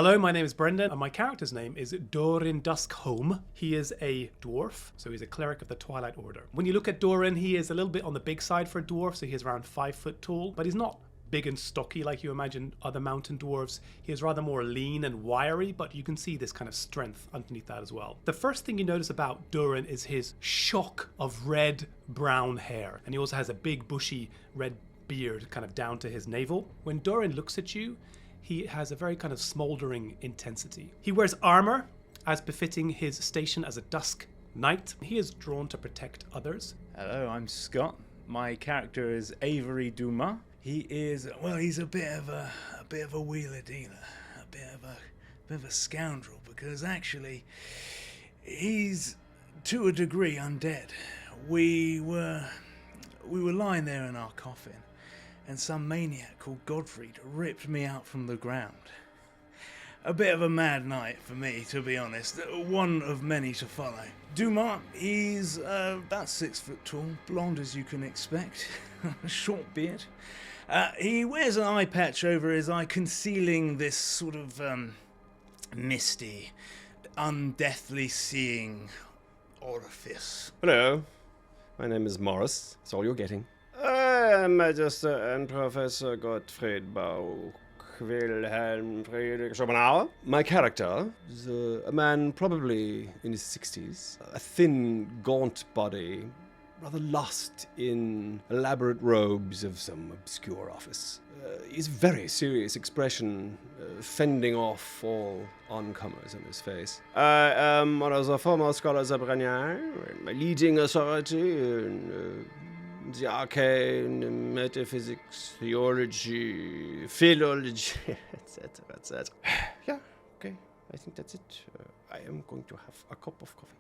Hello, my name is Brendan, and my character's name is Dorin Duskmourn. He is a dwarf, so he's a cleric of the Twilight Order. When you look at Dorin, he is a little bit on the big side for a dwarf, so he is around 5 foot tall, but he's not big and stocky like you imagine other mountain dwarves. He is rather more lean and wiry, but you can see this kind of strength underneath that as well. The first thing you notice about Dorin is his shock of red-brown hair, and he also has a big bushy red beard kind of down to his navel. When Dorin looks at you, he has a very kind of smouldering intensity. He wears armor, as befitting his station as a Dusk Knight. He is drawn to protect others. Hello, I'm Scott. My character is Avery Dumas. He is, well, he's a bit of a wheeler dealer, a bit of a scoundrel, because actually he's to a degree undead. We were lying there in our coffin, and some maniac called Godfrey ripped me out from the ground. A bit of a mad night for me, to be honest. One of many to follow. Dumas, he's about 6 foot tall, blonde as you can expect, a short beard. He wears an eye patch over his eye, concealing this sort of misty, undeathly seeing orifice. Hello, my name is Morris. That's all you're getting. I am Magister and Professor Godfrey Bauch Wilhelm Friedrich Schopenhauer. My character is a man probably in his 60s, a thin, gaunt body, rather lost in elaborate robes of some obscure office. His very serious expression fending off all oncomers on his face. I am one of the foremost scholars of Brigning, a leading authority in the arcane, metaphysics, theology, philology, etc., etc. Yeah, okay, I think that's it. I am going to have a cup of coffee.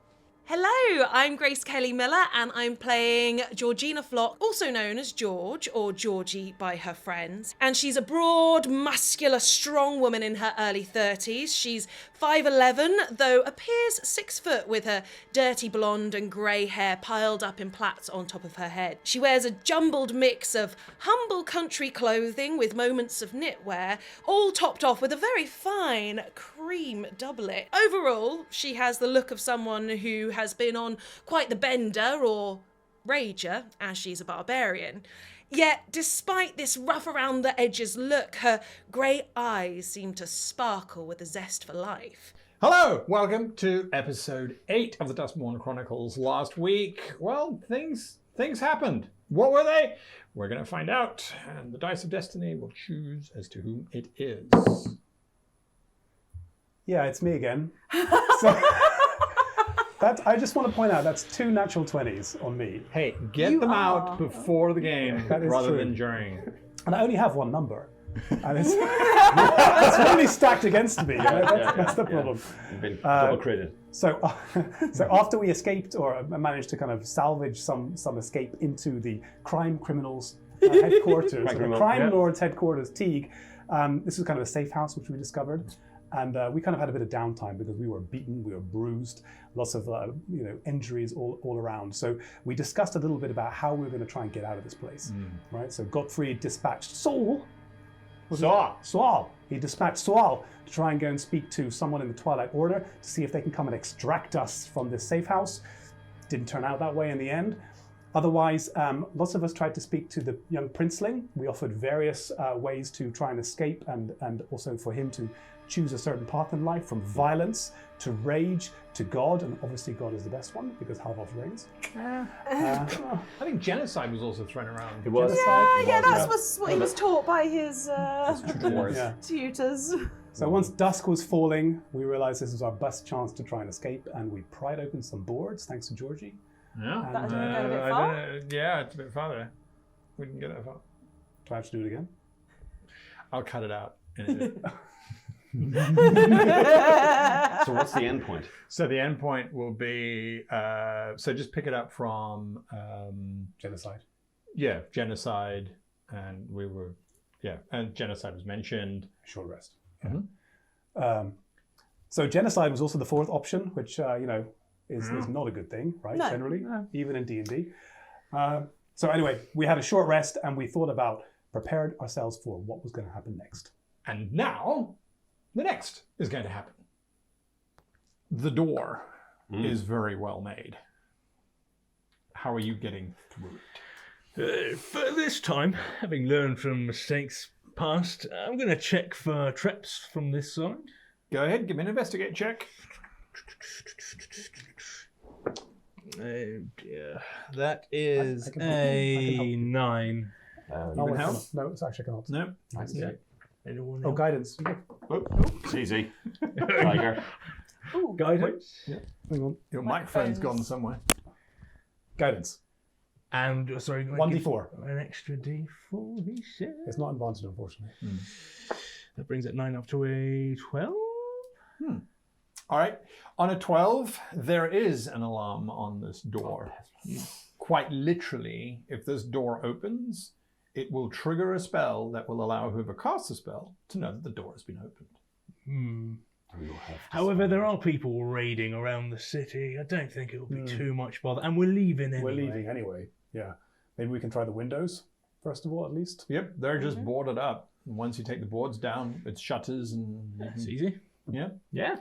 Hello, I'm Grace Kelly Miller and I'm playing Georgina Flock, also known as George or Georgie by her friends. And she's a broad, muscular, strong woman in her early 30s. She's 5'11", though appears 6 foot with her dirty blonde and grey hair piled up in plaits on top of her head. She wears a jumbled mix of humble country clothing with moments of knitwear, all topped off with a very fine cream doublet. Overall, she has the look of someone who has been on quite the bender or rager, as she's a barbarian. Yet, despite this rough around the edges look, her grey eyes seem to sparkle with a zest for life. Hello, welcome to episode 8 of the Duskmourn Chronicles. Last week, well, things happened. What were they? We're going to find out, and the Dice of Destiny will choose as to whom it is. Yeah, it's me again. I just want to point out that's 2 natural 20s on me. Hey, get them out before the game rather than during. And I only have one number. And it's really stacked against me. That's the problem. You've been double critted. So after we escaped, or managed to kind of salvage some escape into the crime criminals headquarters, the crime lord's headquarters, Teague, this was kind of a safe house which we discovered. And we kind of had a bit of downtime because we were beaten, we were bruised, lots of injuries all around. So we discussed a little bit about how we were going to try and get out of this place, right? So Godfrey dispatched Saul. Saul. He dispatched Saul to try and go and speak to someone in the Twilight Order to see if they can come and extract us from this safe house. Didn't turn out that way in the end. Otherwise, lots of us tried to speak to the young princeling. We offered various ways to try and escape and also for him to choose a certain path in life, from violence to rage to God, and obviously God is the best one because Halvoth reigns. I think genocide was also thrown around. It was. That was what he was taught by his tutors. So once dusk was falling, we realized this was our best chance to try and escape, and we pried open some boards, thanks to Georgie. Yeah. That didn't go a bit far? Yeah, it's a bit farther. We didn't get that far. Do I have to do it again? I'll cut it out in edit. So what's the end point? So the end point will be, so just pick it up from... Genocide. Yeah, genocide, and and genocide was mentioned. Short rest. Mm-hmm. So genocide was also the fourth option, which, is not a good thing, right? No. Generally, even in D&D. So anyway, we had a short rest and we thought about, prepared ourselves for what was going to happen next. And now, The next is going to happen. The door is very well made. How are you getting through it? For this time, having learned from mistakes past, I'm going to check for traps from this side. Go ahead, give me an investigate check. Oh dear. That is I can a 9. No, can it help? cannot. No, it's actually cannot. No. Yeah. Anyone Oh, else? guidance. It's easy. Tiger. Ooh. Guidance. Hang on. Your microphone's gone somewhere. Guidance. And, sorry, 1d4. an extra d4, he said. It's not advantage, unfortunately. That brings it 9 up to a 12. All right. On a 12, there is an alarm on this door. Quite literally, if this door opens, it will trigger a spell that will allow whoever casts the spell to know that the door has been opened. However, there are people raiding around the city. I don't think it will be too much bother. And we're leaving anyway. We're leaving anyway. Yeah. Maybe we can try the windows, first of all, at least. Yep, they're just boarded up. And once you take the boards down, it's shutters and... It's easy. Yeah. Yeah.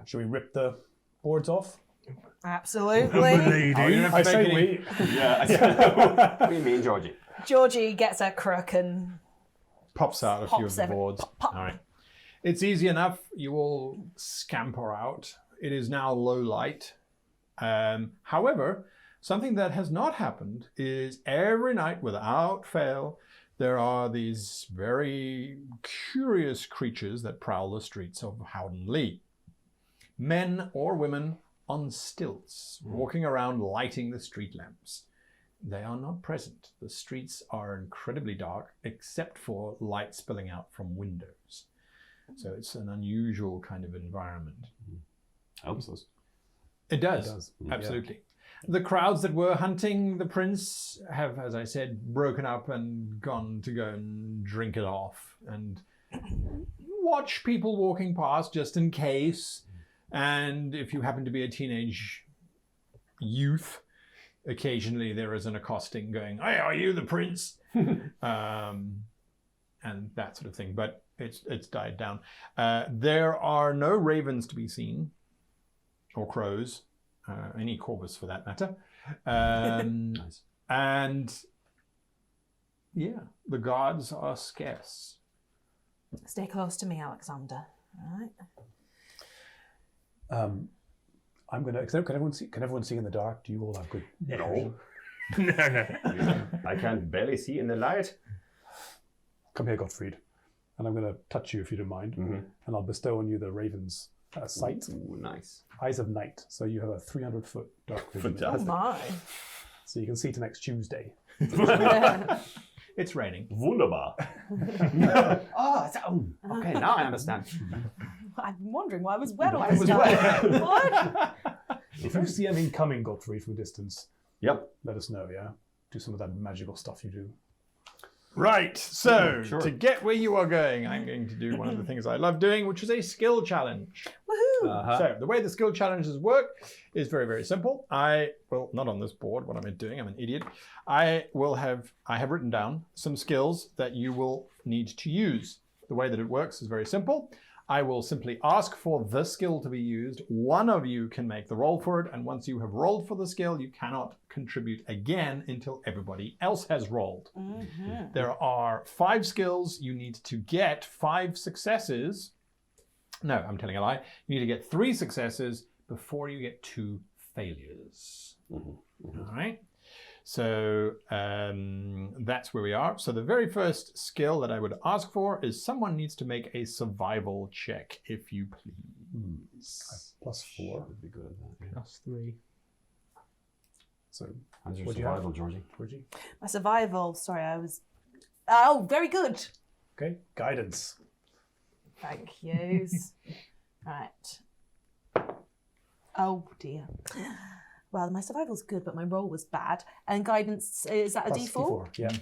Should we rip the boards off? Absolutely. I say we. Yeah. What do you mean, Georgie? Georgie gets a crook and Pops out a few of Pops the every- boards. pop, pop. All right. It's easy enough. You all scamper out. It is now low light. However, something that has not happened is every night, without fail, there are these very curious creatures that prowl the streets of Howden Lee. Men or women on stilts, walking around lighting the street lamps. They are not present. The streets are incredibly dark, except for light spilling out from windows. So it's an unusual kind of environment. Helps us. It does. It does. Absolutely. The crowds that were hunting the prince have, as I said, broken up and gone to go and drink it off and watch people walking past just in case. And if you happen to be a teenage youth, occasionally there is an accosting going, "Hey, are you the prince?" and that sort of thing. But it's died down. There are no ravens to be seen, or crows, any corvus for that matter. Nice. And yeah, the guards are scarce. stay close to me, Alexander. All right. I'm gonna. Can everyone see in the dark? Do you all have good? No. No. I can barely see in the light. Come here, Godfrey, and I'm gonna touch you if you don't mind, and I'll bestow on you the Raven's sight, Ooh, nice. Eyes of Night. So you have a 300-foot dark vision, Oh my. so you can see to next Tuesday. It's raining. Wunderbar. Okay, now I understand. I'm wondering why it was wet all Why this was time. wet? What? If you see anything coming, Godfrey, from a distance, Yep. let us know. Yeah, do some of that magical stuff you do. Right, so Sure. to get where you are going, I'm going to do one of the things I love doing, which is a skill challenge. Woohoo. So the way the skill challenges work is very, very simple. Not on this board, what am I doing? I'm an idiot. I have written down some skills that you will need to use. The way that it works is very simple. I will simply ask for the skill to be used. One of you can make the roll for it, and once you have rolled for the skill, you cannot contribute again until everybody else has rolled. Mm-hmm. There are 5 skills. You need to get 5 successes. No, I'm telling a lie. You need to get 3 successes before you get 2 failures. All right. So that's where we are. So the very first skill that I would ask for is someone needs to make a survival check, if you please. +4. Would be good at that. Yeah. +3. So How's your What do you have? survival, Georgie? Georgie. My survival, sorry, I was... Oh, very good. Okay, guidance. Thank yous. Right. Oh, dear. Well, my survival's good, but my roll was bad. And guidance, is that a Plus D4? Yeah.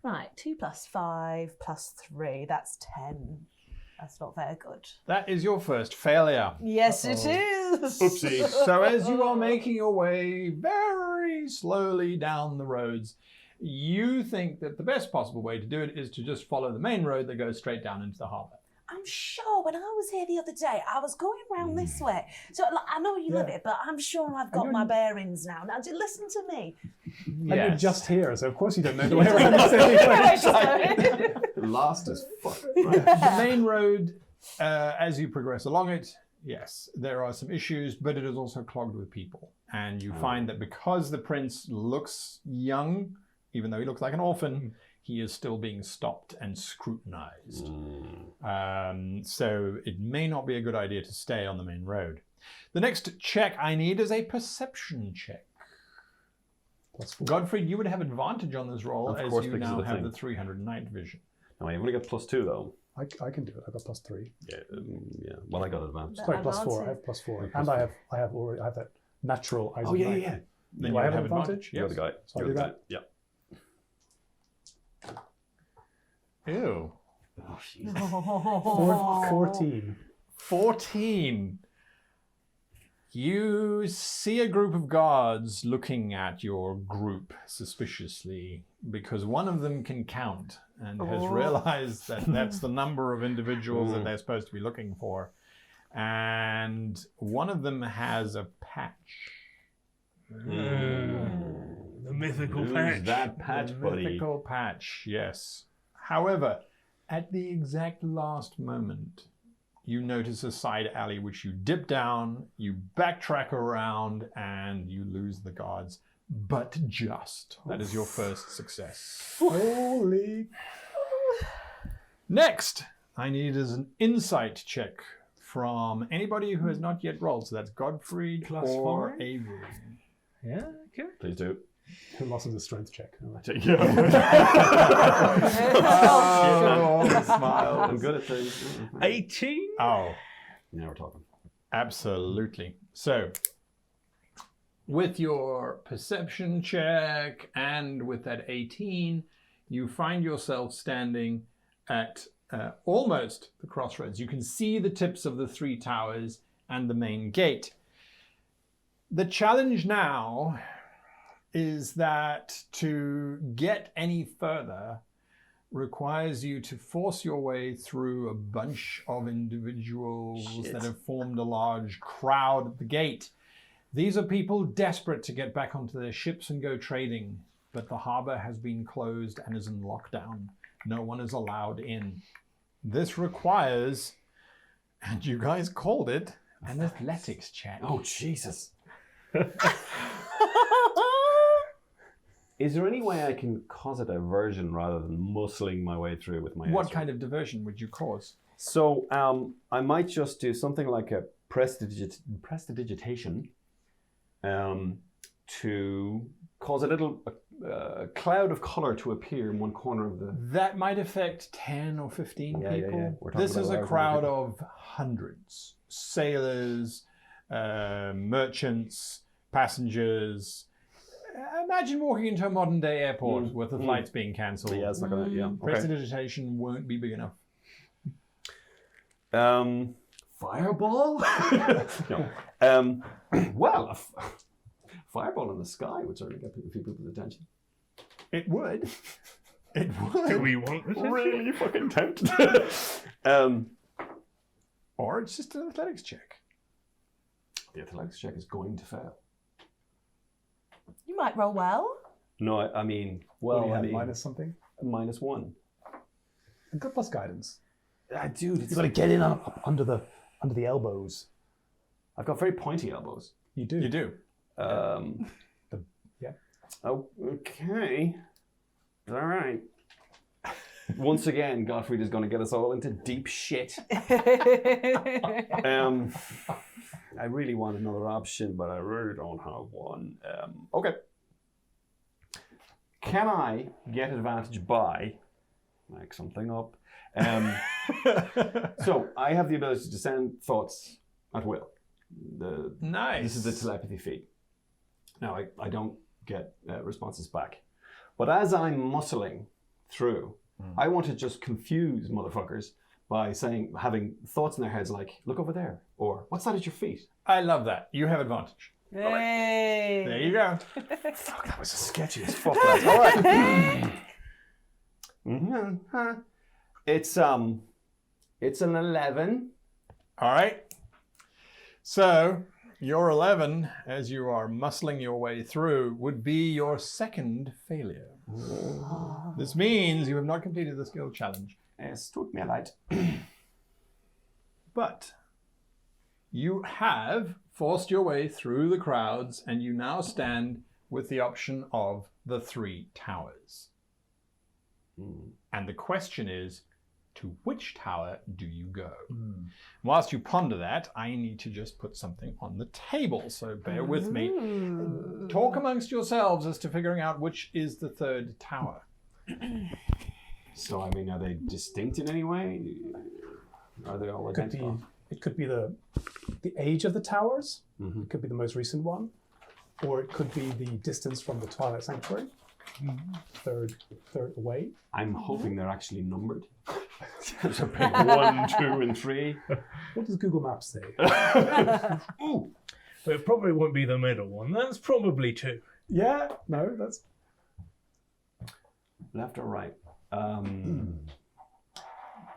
Right, 2 + 5 + 3, that's 10. That's not very good. That is your first failure. Yes, it is. Oopsie. So as you are making your way very slowly down the roads, You think that the best possible way to do it is to just follow the main road that goes straight down into the harbour. I'm sure when I was here the other day, I was going round this way. So like, I know you live it, but I'm sure I've got my bearings now. Now, just listen to me. And you're just here, so of course you don't know the way around this anyway. Lost as fuck. The main road, as you progress along it, yes, there are some issues, but it is also clogged with people. And you find that because the prince looks young, even though he looks like an orphan, he is still being stopped and scrutinized. So it may not be a good idea to stay on the main road. The next check I need is a perception check. +4. Godfrey, you would have advantage on this roll Of course, as you because of now the have thing. the 300 night vision. No, I only got +2 though. I can do it. I got +3. Yeah, yeah. Well, I got advantage. But Sorry, advantage. +4. I have +4, and I have that natural. Oh yeah. Then Do you I would have advantage? You're the guy. So I'll You're do the guy. that. Yeah. Ew. Oh, jeez. 14. 14. You see a group of guards looking at your group suspiciously because one of them can count and has realized that that's the number of individuals that they're supposed to be looking for. And one of them has a patch. The mythical Who's patch. that patch, buddy? Mythical patch, yes. However, at the exact last moment, you notice a side alley which you dip down, you backtrack around, and you lose the guards. But just. That is your first success. Holy. Next, I need is an insight check from anybody who has not yet rolled. So that's Godfrey or +5? Avery. Yeah, okay. Please do. Who lost the strength check? Oh, smile. I'm good at things. 18? Oh. Now we're talking. Absolutely. So, with your perception check and with that 18, you find yourself standing at almost the crossroads. You can see the tips of the three towers and the main gate. The challenge now is that to get any further requires you to force your way through a bunch of individuals that have formed a large crowd at the gate. These are people desperate to get back onto their ships and go trading, but the harbor has been closed and is in lockdown. No one is allowed in. This requires, and you guys called it, an athletics check. Oh, Jesus. Is there any way I can cause a diversion rather than muscling my way through with my What answer? kind of diversion would you cause? So I might just do something like a prestidigitation to cause a little cloud of color to appear in one corner of the... That might affect 10 or 15 Yeah, yeah, people. yeah. We're talking This is about a however crowd many of hundreds. Sailors, merchants, passengers. Imagine walking into a modern day airport with the flights being cancelled. Yeah, it's not gonna... Yeah, okay. Prestidigitation won't be big enough. Fireball? No. Well, fireball in the sky would certainly get a few people's attention. It would. It would. Do we want this? Really fucking tempted. Or it's just an athletics check. The athletics check is going to fail. You might roll well. No, I mean, What do well, you I have, mean, minus something? -1. And good plus guidance. Dude, You've got to get in up under the elbows. I've got very pointy elbows. You do. You do. Yeah. Oh, okay. All right. Once again, Godfrey is going to get us all into deep shit. I really want another option, but I really don't have one. Okay. Can I get advantage by... Make something up. So, I have the ability to send thoughts at will. Nice. This is the telepathy feat. Now, I don't get responses back. But as I'm muscling through, I want to just confuse motherfuckers by having thoughts in their heads like, look over there, or what's that at your feet? I love that. You have advantage. Hey. There you go. Fuck, that was sketchy as fuck. All right. It's an 11. All right. So your 11, as you are muscling your way through, would be your second failure. This means you have not completed the skill challenge. Es tut mir leid. But you have forced your way through the crowds, and you now stand with the option of the 3 towers. And the question is, to which tower do you go? Whilst you ponder that, I need to just put something on the table, so bear with me. Talk amongst yourselves as to figuring out which is the 3rd tower. So, I mean, are they distinct in any way? Are they all identical? It could be the age of the towers. It could be the most recent one, or it could be the distance from the Twilight Sanctuary. Third away. I'm hoping they're actually numbered. So pick 1, 2, and 3. What does Google Maps say? Ooh. But it probably won't be the middle one. That's probably 2. Yeah, no, that's Left or right? And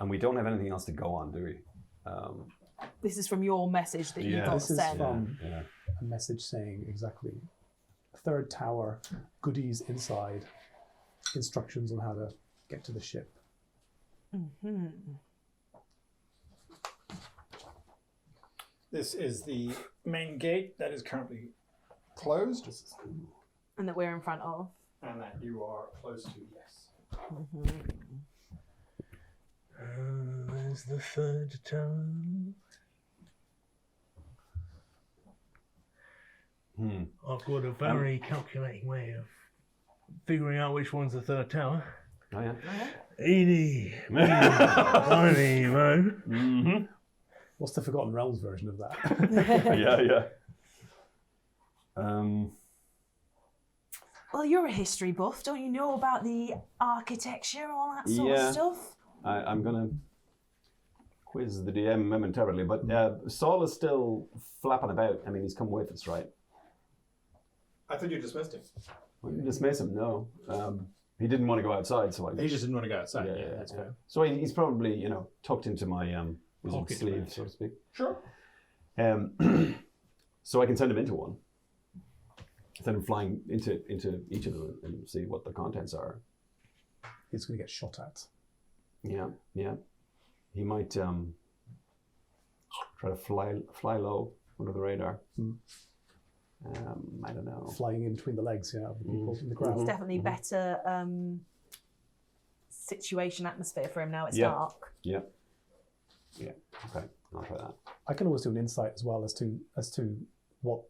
we don't have anything else to go on, do we? This is from your message that you got this is sent. from a message saying exactly 3rd tower, goodies inside, instructions on how to get to the ship. This is the main gate that is currently closed. This is cool. And that we're in front of. And that you are close to, yes. There's the 3rd tower. I've got a very calculating way of figuring out which one's the 3rd tower. Oh, yeah. Eeny, miny, mo. What's the Forgotten Realms version of that? Yeah. Well, you're a history buff. Don't you know about the architecture, all that sort of stuff? I'm going to quiz the DM momentarily, but Saul is still flapping about. I mean, he's come with us, right? I thought you dismissed him. We didn't dismiss him, no. He didn't want to go outside, so I... He just didn't want to go outside. Yeah, that's fair. So he's probably, tucked into my wizard Pocket sleeve, right. so to speak. Sure. So I can send him into one. Send him flying into each of them and see what the contents are. He's going to get shot at. Yeah. He might try to fly low under the radar. I don't know. Flying in between the legs, of the people in the crowd. It's definitely better situation atmosphere for him now. It's dark. Yeah. Okay, I'll try that. I can always do an insight as well as to what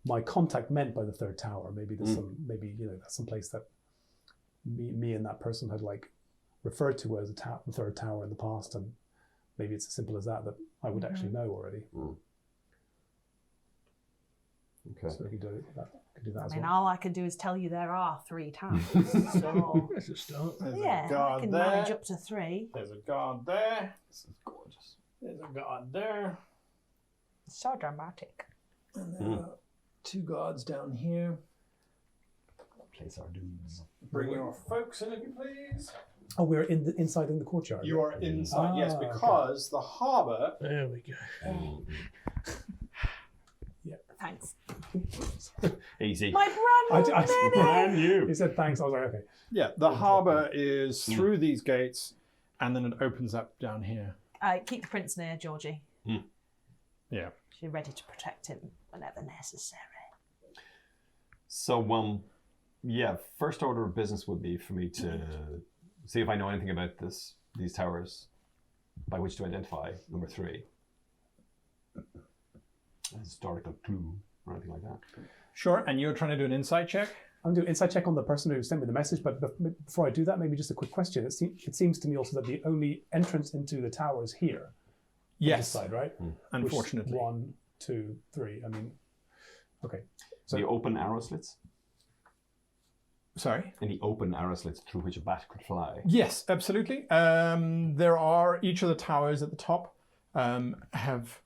my contact meant by the 3rd tower. Maybe there's that's some place that me and that person had referred to as the 3rd tower in the past, and maybe it's as simple as that I would actually know already. Okay. So we can do that. As I mean, well. all I can do is tell you there are 3 towers. So That's a start. There's a yeah, I guard can there. manage up to 3. There's a guard there. This is gorgeous. There's a guard there. So dramatic. And there are 2 guards down here. Place our dudes. Bring your folks in, if you please. Oh, we're inside in the courtyard. You are inside, yes, okay. because the harbour... There we go. Thanks. Easy. My brand new baby! Brand new. He said thanks. I was like, okay. Yeah, the harbour is through these gates, and then it opens up down here. Keep the prince near, Georgie. Yeah. She's ready to protect him whenever necessary. So, first order of business would be for me to see if I know anything about these towers, by which to identify number 3. A historical clue or anything like that. Sure, and you're trying to do an insight check? I'm doing an insight check on the person who sent me the message, but before I do that, maybe just a quick question. It seems to me also that the only entrance into the tower is here. Yes. This side, right? Unfortunately. 1, 2, 3. I mean, okay. So the open arrow slits? Sorry? Any open arrow slits through which a bat could fly? Yes, absolutely. There are, each of the towers at the top have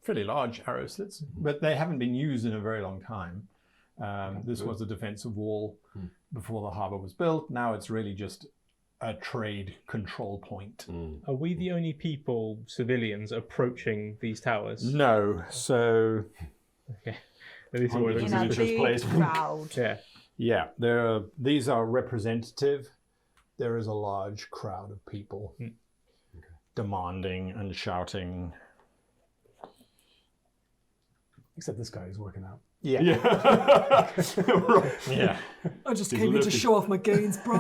fairly large arrow slits, but they haven't been used in a very long time. This was a defensive wall before the harbour was built. Now it's really just a trade control point. Are we the only people, civilians, approaching these towers? No, so Okay. At least it wasn't In a suspicious. big crowd. Yeah. these are representative. There is a large crowd of people demanding and shouting. Except this guy is working out. Yeah. Yeah. I just came here to show off my gains, bro.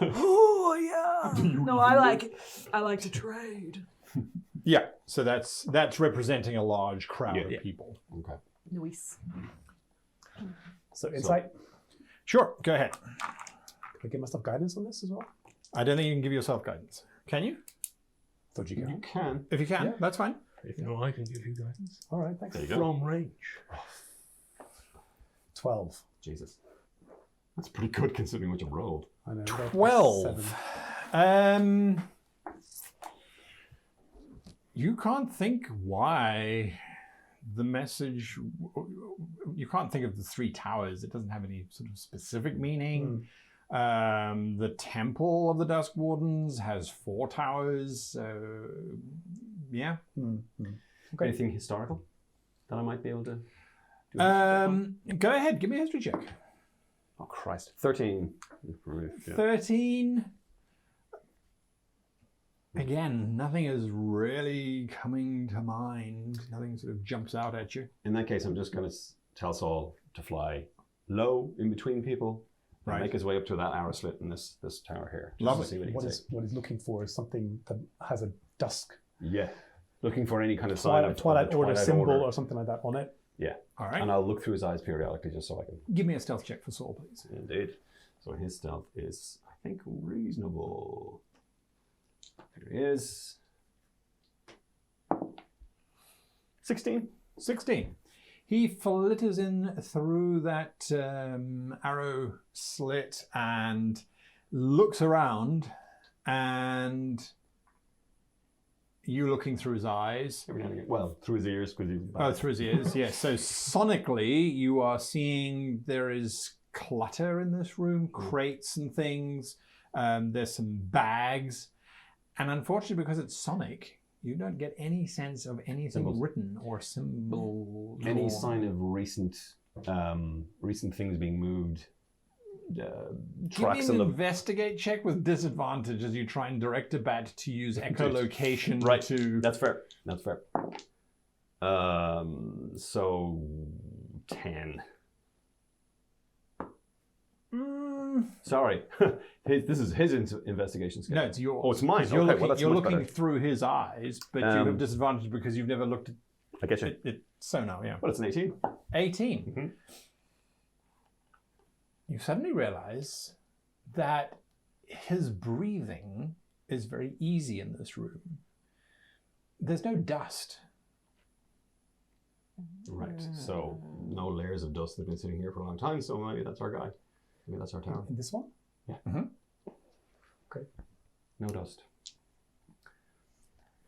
Oh yeah. No, I like to trade. Yeah. So that's representing a large crowd of people. Okay. Nice. So insight. Sure. Go ahead. Can I give myself guidance on this as well? I don't think you can give yourself guidance. Can you? Thought you You could. can. If you can, Yeah. that's fine. If not, I can give you guidance. All right, thanks. There you go. From range. 12. Jesus. That's pretty good considering what you rolled. I know. about 12. 7. You can't think why the message. You can't think of the three towers. It doesn't have any sort of specific meaning. The Temple of the Dusk Wardens has 4 towers. Yeah. Okay. Anything historical that I might be able to do? Go ahead. Give me a history check. Oh, Christ. 13. 13. Again, nothing is really coming to mind. Nothing sort of jumps out at you. In that case, I'm just going to tell Saul to fly low in between people. Right. Make his way up to that arrow slit in this tower here. Just Lovely. to see what he What can is what he's looking for is something that has a dusk Yeah. Looking for any kind of sign of Twilight the Order Twilight symbol Order. or something like that on it. Yeah. All right. And I'll look through his eyes periodically just so I can. Give me a stealth check for Saul, please. Indeed. So his stealth is, I think, reasonable. There he is. 16. 16. He flitters in through that arrow slit and looks around, and you looking through his eyes. Every now and again. Well, through his ears because he's. Oh, through his ears, yes. So sonically, you are seeing there is clutter in this room, crates and things. There's some bags. And unfortunately, because it's sonic, you don't get any sense of anything Symbols. written or symbol. Any or- sign of recent things being moved? Give Tracks me in an the. investigate check with disadvantage as you try and direct a bat to use echolocation Right. to... That's fair. That's fair. So 10. Sorry, this is his investigation skill. No, it's yours. Oh, it's mine. 'Cause You're Okay, looking, well, that's you're much looking better. through his eyes, but you have disadvantage because you've never looked at I get you. it. So now, yeah. Well, it's an 18. 18. Mhm. You suddenly realize that his breathing is very easy in this room. There's no dust. Right. So no layers of dust that have been sitting here for a long time. So maybe that's our guy. Maybe that's our tower. In this one? No dust.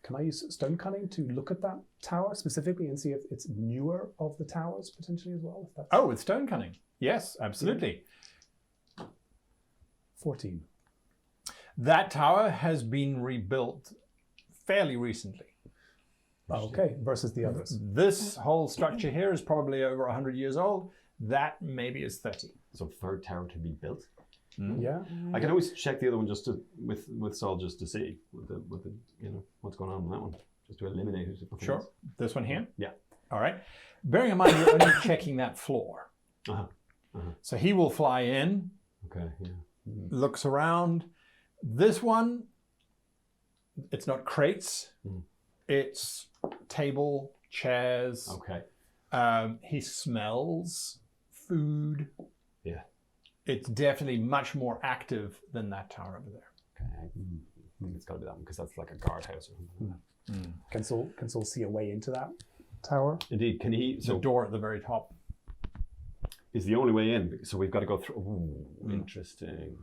Can I use stone cunning to look at that tower specifically and see if it's newer of the towers potentially as well? If that's Oh, with stone cunning. Yes, absolutely. 14. That tower has been rebuilt fairly recently. Okay, versus the others. This whole structure here is probably over 100 years old. That maybe is 30. So third tower to be built. Yeah. I can always check the other one just to with Saul just to see with the what's going on in that one, just to eliminate it. Sure. This one here? Yeah. All right. Bearing in mind, you're only checking that floor. Uh-huh. So he will fly in, Okay. Yeah. looks around. This one, it's not crates. It's table, chairs. Okay. He smells food. Yeah. It's definitely much more active than that tower over there. Okay. I think it's got to be that one because that's like a guardhouse or something. Can Saul see a way into that tower? Indeed. Can he? The So door at the very top. is the only way in. So we've got to go through. Ooh, interesting.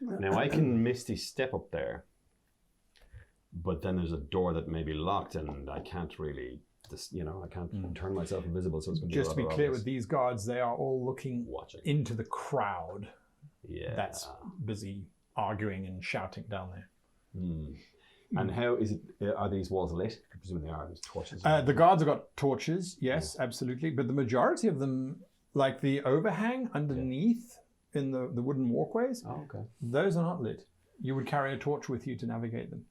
Now I can misty step up there. but then there's a door that may be locked, and I can't really, I can't turn myself invisible. So it's going to be Just to be rather clear, obvious. with these guards, they are all looking Watching. into the crowd Yeah. that's busy arguing and shouting down there. And how is it? Are these walls lit? I presume they are. There's torches. The guards have got torches, yes, absolutely. But the majority of them, like the overhang underneath in the wooden walkways, those are not lit. You would carry a torch with you to navigate them.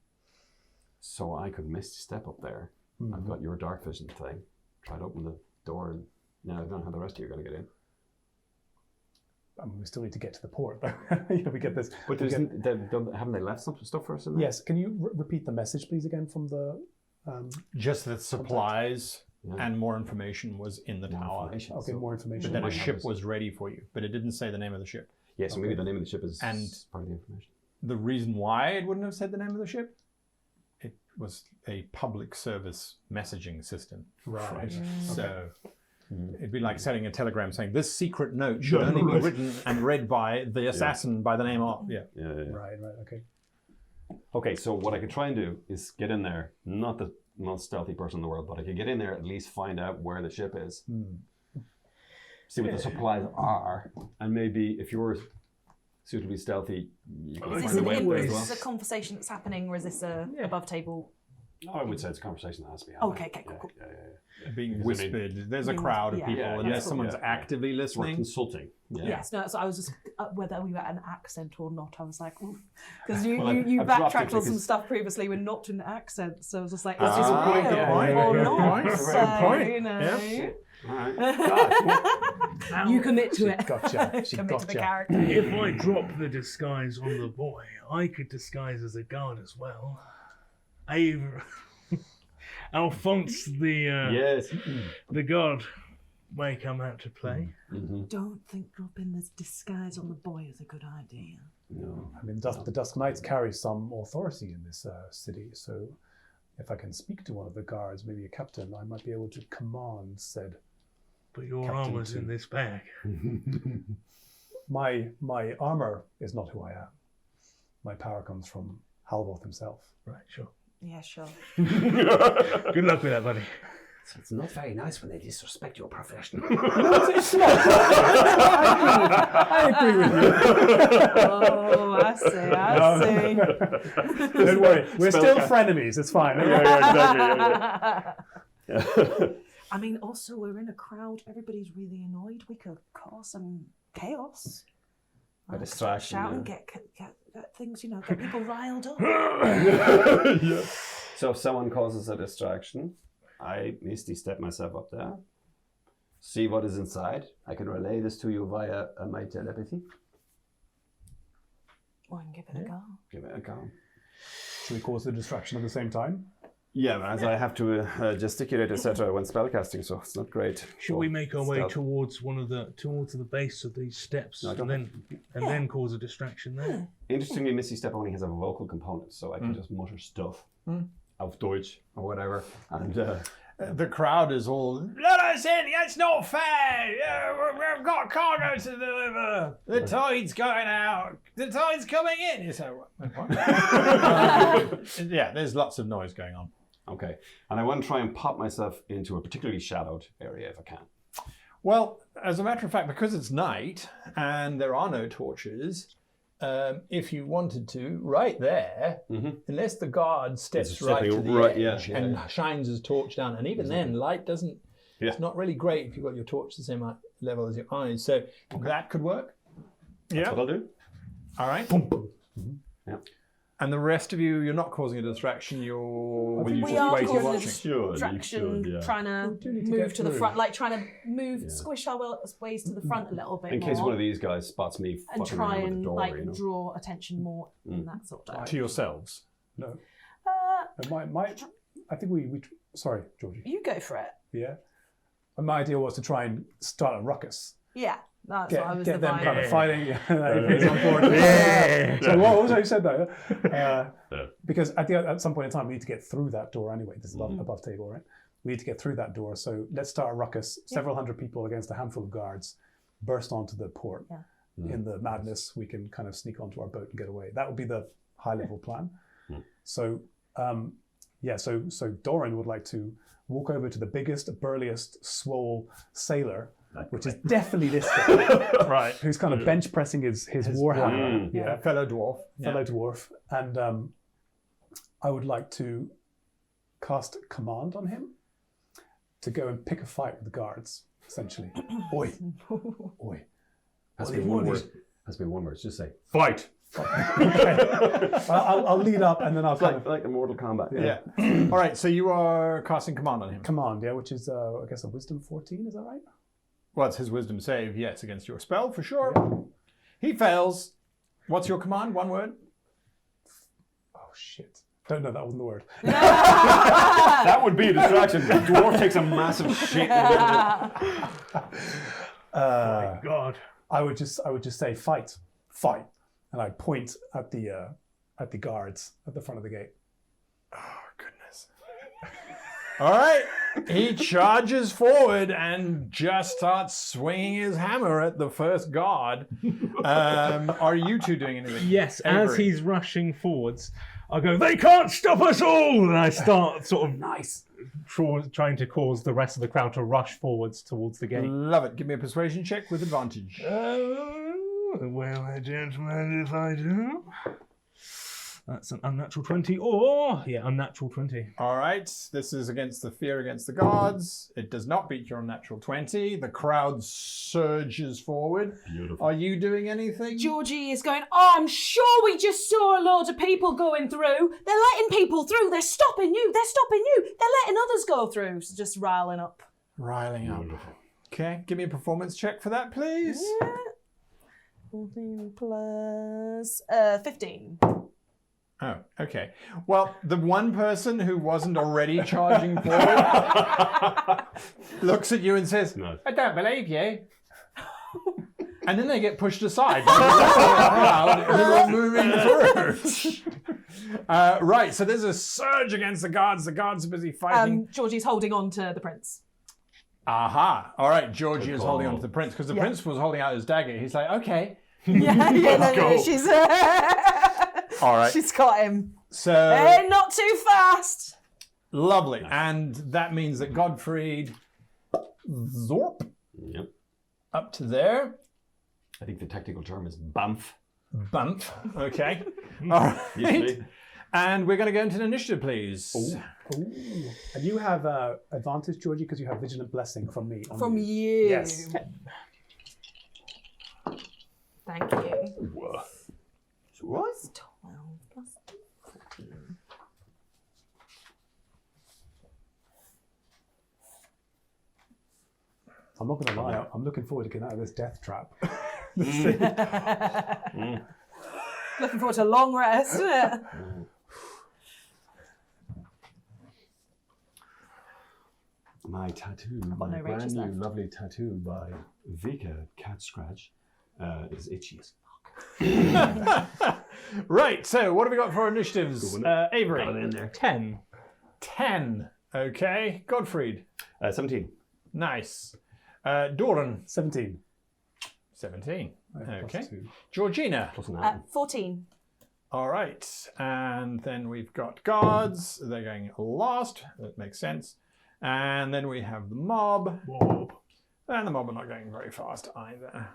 So I could misstep up there. I've got your dark vision thing. Try to open the door, and now I don't know how the rest of you are going to get in. I mean, we still need to get to the port, though. We get this. But haven't they left some stuff for us in there? Yes. Can you repeat the message, please, again from the? Just that supplies and more information was in the tower. Okay, more information. But then a ship was ready for you, but it didn't say the name of the ship. Yeah, so maybe the name of the ship is And part of the information. the reason why it wouldn't have said the name of the ship, it was a public service messaging system. Right. So it'd be like sending a telegram saying this secret note should only be written and read by the assassin by the name of. Yeah. Right. Okay. Okay, so what I could try and do is get in there, not the most stealthy person in the world, but I could get in there, at least find out where the ship is. See what the supplies are, and maybe if you're suitably stealthy, you can Is find a way up there as this well. a conversation that's happening, or is this a above table? No, I would say it's a conversation that has to be happening. Okay, cool. Being whispered. There's a crowd of people, unless someone's actively We're listening. consulting. Yes, no. So I was just whether we were at an accent or not. I was like, because you I've dropped backtracked it on some because- stuff previously. We're not in accent, so I was just like, is Good this point, real good point, or good not? point, So, good point. you know, All right. you commit to it. Gotcha. She Commit to the gotcha. character. If I drop the disguise on the boy, I could disguise as a guard as well. Avery. Alphonse, the god, may come out to play. Don't think dropping this disguise on the boy is a good idea. No. I mean, the Dusk Knights carry some authority in this city, so if I can speak to one of the guards, maybe a captain, I might be able to command said. But your Captain armor's too. in this bag. My armor is not who I am. My power comes from Halvoth himself. Right, sure. Yeah, sure. Good luck with that, buddy. It's not very nice when they disrespect your profession. It's not. I agree with you. Oh, I see. Don't worry, we're still frenemies. It's fine. I mean, also, we're in a crowd. Everybody's really annoyed. We could cause some chaos. A distraction. Shout and get things, get people riled up. So if someone causes a distraction, I misty step myself up there, see what is inside. I can relay this to you via my telepathy. Or give it a go. Give it a go. Should we cause the distraction at the same time? Yeah, as I have to gesticulate, etc. when spellcasting, so it's not great. Should we make our way towards the base of these steps, No, I and don't then cause a distraction there? Interestingly, Misty Step only has a vocal component, so I can just mutter stuff auf Deutsch or whatever, and The crowd is all, let us in, it's not fair, we've got cargo to deliver, the tide's going out, the tide's coming in. You say, what? Yeah, there's lots of noise going on. okay. And I want to try and pop myself into a particularly shadowed area if I can. Well, as a matter of fact, because it's night and there are no torches, if you wanted to, right there, unless the guard steps It's right to stepping the right, edge yeah. and shines his torch down, and even then, light doesn't. Yeah. It's not really great if you've got your torch the same level as your eyes. So that could work. That's what I'll do. All right. Yeah. And the rest of you, you're not causing a distraction. You're We are waiting, causing a watching. distraction, trying to need to move get to the through. front, like trying to move, squish our ways to the front a little bit In more. case one of these guys spots me and fucking try around with and the door, like you know. draw attention more in that sort of To yourselves. No. I think we sorry, Georgie. You go for it. Yeah. My idea was to try and start a ruckus. Yeah, that's what I was Get them the kind vibe. of fighting. Everybody's on board. So what was I who said that? Because at some point in time we need to get through that door anyway. This is above table, right? We need to get through that door. So let's start a ruckus. Several hundred people against a handful of guards burst onto the port. Yeah. In the madness, we can kind of sneak onto our boat and get away. That would be the high level plan. So So Doran would like to walk over to the biggest, burliest, swole sailor, which is definitely this guy, Right. who's kind of bench pressing his warhammer. Yeah, fellow dwarf. Dwarf. And I would like to cast command on him to go and pick a fight with the guards, essentially. Oi. Oi. Has to be one word. Has to be one word. Just say, fight. I'll lead up and then I'll like Mortal Kombat. Yeah. All right, so you are casting command on him. Command, yeah, which is, I guess, a wisdom 14, is that right? Well, it's his wisdom save, yes, against your spell, for sure. Yeah. He fails. What's your command? One word? Oh, shit. Don't know, that wasn't the word. That would be a distraction. The dwarf takes a massive shit. My God. I would just say, fight. And I'd point at the guards at the front of the gate. Oh, goodness. All right. He charges forward and just starts swinging his hammer at the first guard. Are you two doing anything? Yes, Avery. as he's rushing forwards, I go, they can't stop us all! And I start sort of trying to cause the rest of the crowd to rush forwards towards the gate. Love it. Give me a persuasion check with advantage. Well, I don't mind if I do. That's an unnatural 20 or, unnatural 20. All right. This is against the fear against the gods. It does not beat your unnatural 20. The crowd surges forward. Beautiful. Are you doing anything? Georgie is going, oh, I'm sure we just saw a load of people going through. They're letting people through. They're stopping you. They're letting others go through. So just riling up. Riling up. Okay. Give me a performance check for that, please. Yeah. 14 plus 15. Oh, okay. Well, the one person who wasn't already charging forward looks at you and says, No. I don't believe you. And then they get pushed aside by the crowd who are moving through. Right, so there's a surge against the guards. The guards are busy fighting. Georgie's holding on to the prince. Aha. All right, Georgie is holding on to the prince because the prince was holding out his dagger. He's like, okay. She's... All right. She's got him. So Hey, not too fast. lovely. And that means that Godfrey Zorp Yep. up to there. I think the technical term is BAMF. Bump. Okay. All right. And we're going to go into an initiative, please. Ooh. And you have advantage, Georgie, because you have Vigilant Blessing from me. From you. Yes. Thank you. What? 12 plus 14. I'm not going to lie, I'm looking forward to getting out of this death trap. Looking forward to a long rest, isn't it? My tattoo, got my no brand rages new left. lovely tattoo by Vika Cat Scratch is itchy as Right, so what have we got for initiatives? Avery. in there. 10. 10. Okay. Godfrey. 17. Nice. Doran. 17. 17. Okay. Plus 2. Georgina. Plus 9. 14. All right. And then we've got guards. They're going last. That makes sense. And then we have the mob. And the mob are not going very fast either.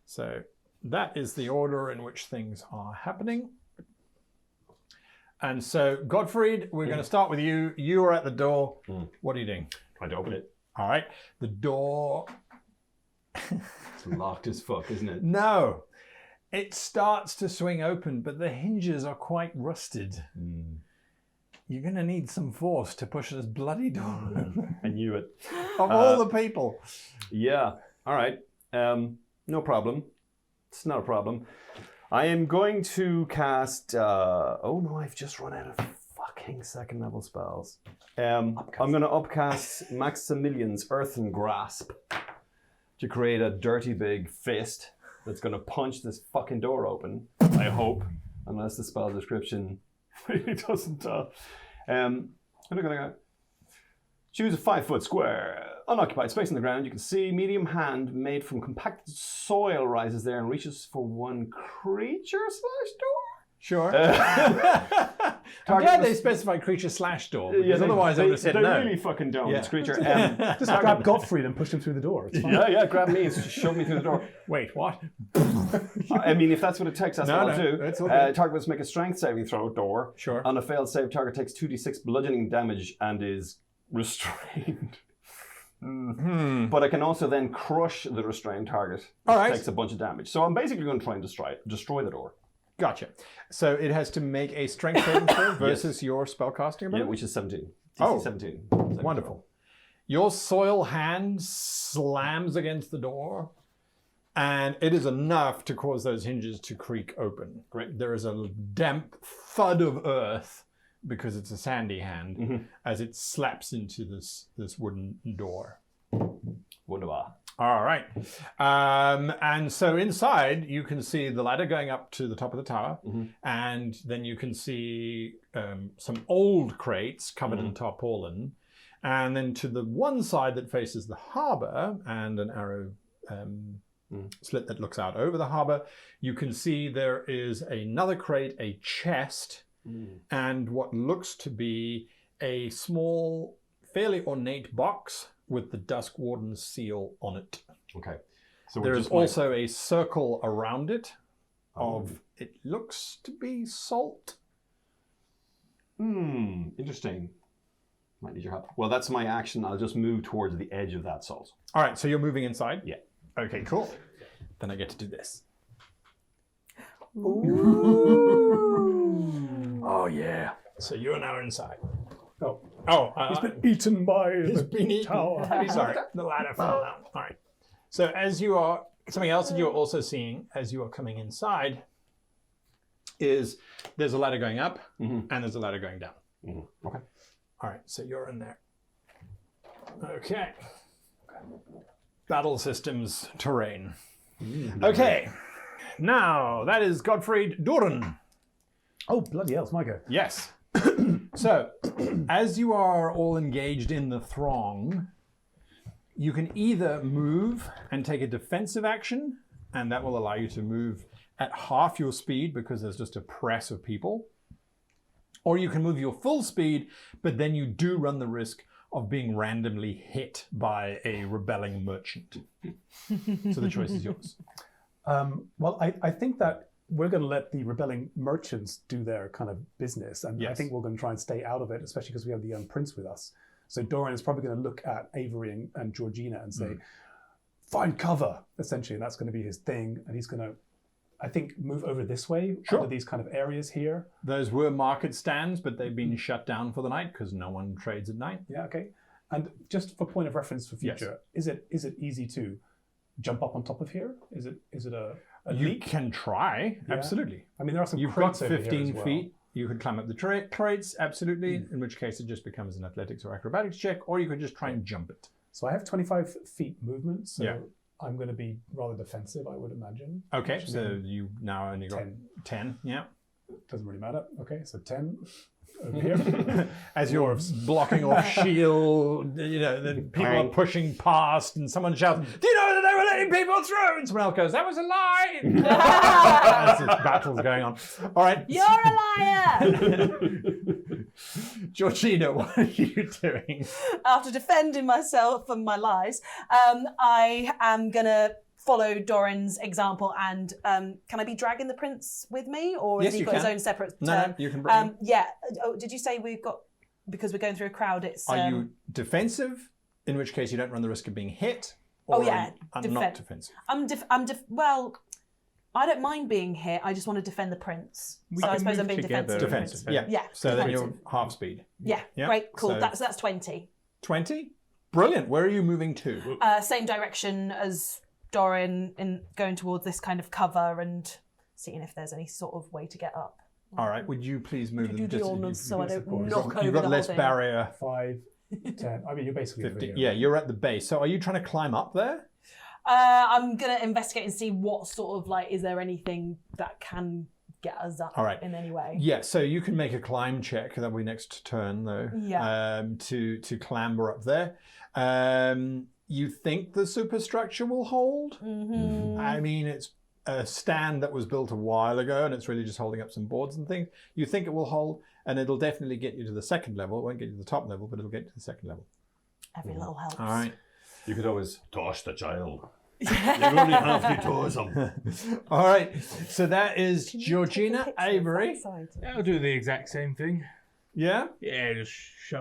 So that is the order in which things are happening. And so, Godfrey, we're going to start with you. You are at the door. What are you doing? Trying to open it. All right. The door... It's locked as fuck, isn't it? No. It starts to swing open, but the hinges are quite rusted. You're going to need some force to push this bloody door open. I knew it. Of all the people. Yeah. All right. No problem. It's not a problem. I am going to cast... oh no, I've just run out of fucking second level spells. I'm going to upcast Maximilian's Earthen Grasp to create a dirty big fist that's going to punch this fucking door open, I hope, unless the spell description really doesn't. I'm going to choose a 5-foot square, unoccupied space on the ground. You can see medium hand made from compacted soil rises there and reaches for one creature / door. Sure. I'm glad they specified creature / door, because otherwise I would have said they no. really fucking don't, Yeah. this creature. Just grab Godfrey and push him through the door. It's fine. Yeah, grab me and shove me through the door. Wait, what? I mean, if that's what it takes, that's what I'll do. it's okay. Target must make a strength saving throw, door. Sure. On a failed save, target takes 2d6 bludgeoning damage and is restrained. But I can also then crush the restrained target, which All right. takes a bunch of damage. So I'm basically going to try and destroy the door. Gotcha. So it has to make a strength saving throw versus your spellcasting ability? Yeah, which is 17. DC Oh. 17. Wonderful. Your soil hand slams against the door, and it is enough to cause those hinges to creak open. Great. There is a damp thud of earth, because it's a sandy hand, as it slaps into this wooden door. Wunderbar. All right. And so inside, you can see the ladder going up to the top of the tower, and then you can see some old crates covered in tarpaulin. And then to the one side that faces the harbour, and an arrow slit that looks out over the harbour, you can see there is another crate, a chest, and what looks to be a small, fairly ornate box with the Duskwarden's seal on it. Okay. So There is also a circle around it of, it looks to be salt. Interesting. Might need your help. Well, that's my action. I'll just move towards the edge of that salt. All right, so you're moving inside? Yeah. Okay, cool. Then I get to do this. Oh, yeah. So you're now inside. He's been eaten by the tower. Sorry, the ladder fell down. All right. So as you are, something else that you're also seeing as you are coming inside is there's a ladder going up and there's a ladder going down. Okay. All right, so you're in there. Okay. Battle Systems terrain. Okay. Now, that is Godfrey Duran. Oh, bloody hell, it's my go. Yes. So, as you are all engaged in the throng, you can either move and take a defensive action, and that will allow you to move at half your speed because there's just a press of people. Or you can move your full speed, but then you do run the risk of being randomly hit by a rebelling merchant. So the choice is yours. Well, I think that we're going to let the rebelling merchants do their kind of business, and I think we're going to try and stay out of it, especially because we have the young prince with us. So Doran is probably going to look at Avery and Georgina and say, find cover, essentially, and that's going to be his thing, and he's going to, I think, move over this way, under these kind of areas here. Those were market stands, but they've been shut down for the night because no one trades at night. Yeah, okay. And just for point of reference for future, is it easy to jump up on top of here? Is it a You leap? can try, absolutely. I mean, there are some You've got crates over here 15 as well. feet. You could climb up the crates, absolutely, in which case it just becomes an athletics or acrobatics check, or you could just try and jump it. So I have 25 feet movement, so Yeah. I'm going to be rather defensive, I would imagine. Okay, Which so means you now only got 10, yeah. doesn't really matter. Okay, so 10 over here. As you're blocking off shield, you know, then people are pushing past and someone shouts, do you know that they were letting people through? And someone else goes, that was a lie. As this battle's going on. All right. You're a liar! Georgina, what are you doing? After defending myself from my lies, I am going to follow Doran's example and can I be dragging the prince with me, or Yes, has he you got his can. own separate No, you can bring him. Yeah. Oh, did you say we've got, because we're going through a crowd, it's... Are you defensive, in which case you don't run the risk of being hit? Or yeah, are you not defensive? well, I don't mind being hit, I just want to defend the prince. So I suppose I'm being defensive. Defensive, yeah. Yeah, So then you're defensive. half speed. Yeah, Yeah, great, cool. so- That's 20. 20? Brilliant. Where are you moving to? Same direction as Doran, in going towards this kind of cover and seeing if there's any sort of way to get up. All right. Would you please move them Do the just... honours so I don't course. knock over You've the got whole less thing. barrier. 5, 10. I mean, you're basically 50. over Yeah, here. you're at the base. So are you trying to climb up there? I'm gonna investigate and see what sort of is there anything that can get us up All right. in any way. Yeah, so you can make a climb check. That'll be next turn, though. Yeah. To clamber up there. You think the superstructure will hold? Mm-hmm. I mean, it's a stand that was built a while ago and it's really just holding up some boards and things. You think it will hold, and it'll definitely get you to the second level. It won't get you to the top level, but it'll get you to the second level. Every little helps. All right. You could always toss the child. You only have to toss him. All right. So that is Georgina, Avery. I'll do the exact same thing. Yeah? Yeah, just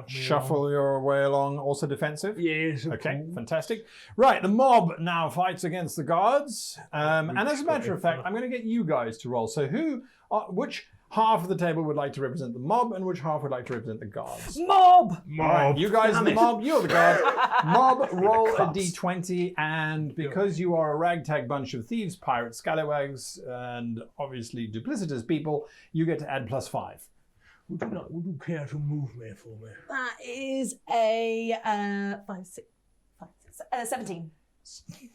Shuffle your way along, also defensive? Yes. Okay, fantastic. Right, the mob now fights against the guards. And as a matter of fact, I'm going to get you guys to roll. So which half of the table would like to represent the mob and which half would like to represent the guards? Mob! All right, you guys are the mob, you're the guards. Mob, roll a d20, and because you are a ragtag bunch of thieves, pirates, scallywags, and obviously duplicitous people, you get to add +5. Would you care to move me for me? That is a 17.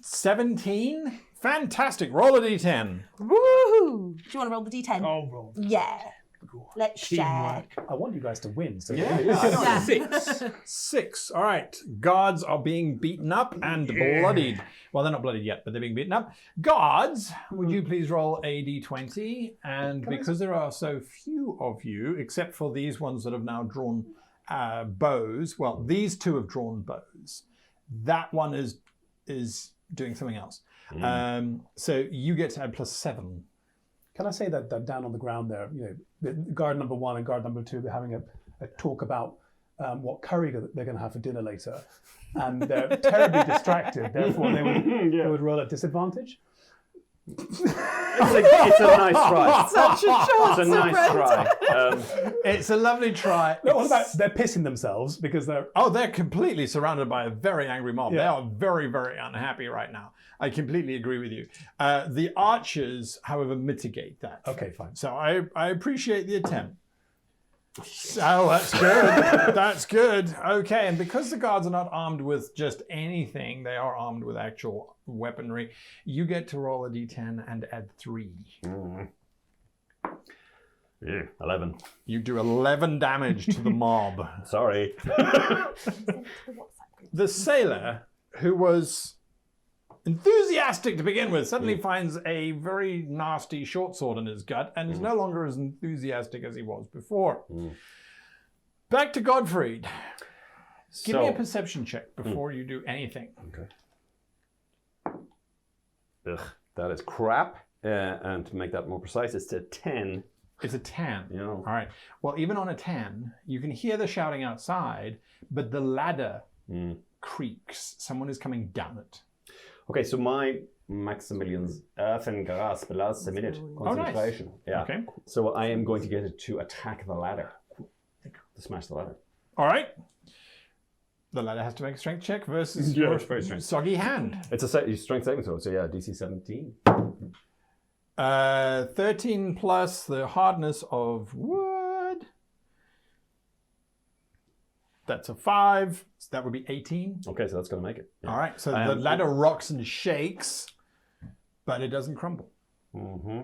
17? Fantastic. Roll a d10. Woohoo! Do you want to roll the d10? I'll roll. Yeah. Let's share. Teamwork. I want you guys to win. So Yeah. 6. 6. All right. Guards are being beaten up and bloodied. Well, they're not bloodied yet, but they're being beaten up. Guards, would you please roll a d20? And because there are so few of you, except for these ones that have now drawn bows, well, these two have drawn bows. That one is doing something else. So you get to add +7. Can I say that down on the ground there, guard number 1 and guard number 2 are having a talk about what curry they're going to have for dinner later, and they're terribly distracted. Therefore, they would roll at disadvantage. It's a nice try. Such a shot. It's a nice try. It's a lovely try. No, what about they're pissing themselves because they're... Oh, they're completely surrounded by a very angry mob. Yeah. They are very, very unhappy right now. I completely agree with you. The archers, however, mitigate that. Okay, fine. So I appreciate the attempt. Oh, that's good. That's good. Okay, and because the guards are not armed with just anything, they are armed with actual weaponry, you get to roll a d10 and add 3. Yeah, 11. You do 11 damage to the mob. Sorry. The sailor, who was enthusiastic to begin with, suddenly finds a very nasty short sword in his gut and is no longer as enthusiastic as he was before. Back to Godfrey. Give me a perception check before you do anything. Okay. Ugh, that is crap. And to make that more precise, it's a 10. It's a 10. Yeah. All right. Well, even on a 10, you can hear the shouting outside, but the ladder creaks. Someone is coming down it. Okay, so my Maximilian's Earthen Grasp lasts a minute. Concentration. Nice. Yeah. Okay. So I am going to get it to attack the ladder. To smash the ladder. All right. The ladder has to make a strength check versus Yeah, your it's very strength. soggy hand. It's a strength saving throw, so yeah, DC 17. 13 plus the hardness of wood. That's a 5. So that would be 18. Okay, so that's going to make it. Yeah. All right. So the ladder rocks and shakes, but it doesn't crumble. Mm-hmm.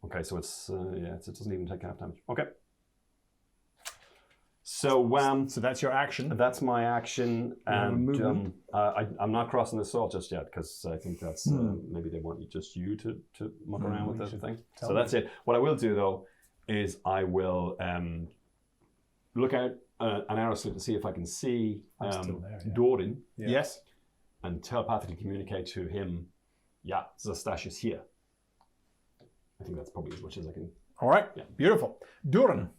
Okay, so it doesn't even take half damage. Okay. So So that's your action. that's my action, and movement. I'm not crossing the sword just yet because I think that's maybe they want you to muck around with the thing. So that's it. What I will do though is I will look out an arrow slit to see if I can see Dorin, Yes. and telepathically communicate to him. Yeah, Zastash is here. I think that's probably as much as I can. All right. Yeah. Beautiful. Durin.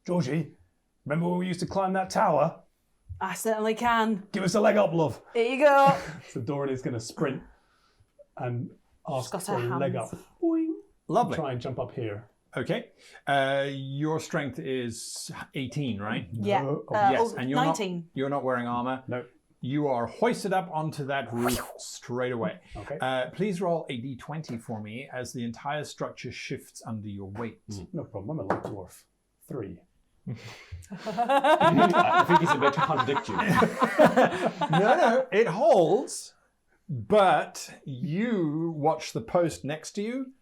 Georgie, remember when we used to climb that tower? I certainly can. Give us a leg up, love. Here you go. So Doran is going to sprint and ask got for her a leg up. hands. Boing. Lovely. Try and jump up here. Okay. Your strength is 18, right? Yeah. No. Yes. And you're 19. you're not wearing armor. No. You are hoisted up onto that roof straight away. Okay. Please roll a d20 for me as the entire structure shifts under your weight. No problem. I'm a light dwarf. 3. I think he's about to contradict you. No, it holds, but you watch the post next to you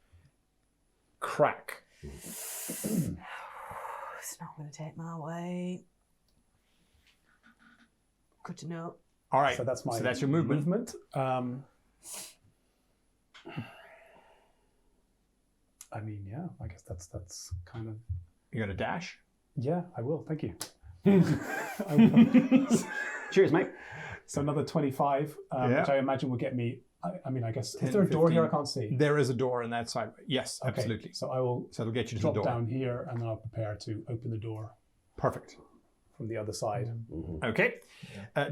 crack. It's not going to take my weight. Good to know. All right. So that's your movement. I mean, yeah, I guess that's kind of... You got a dash? Yeah, I will. Thank you. Cheers, mate. So another 25, Yeah. which I imagine will get me... I mean, I guess... 10, is there a door here? I 15. can't see. There is a door in that side. Yes, Okay, absolutely. so I will So it'll get you to the drop door. down here and then I'll prepare to open the door Perfect. from the other side. Okay.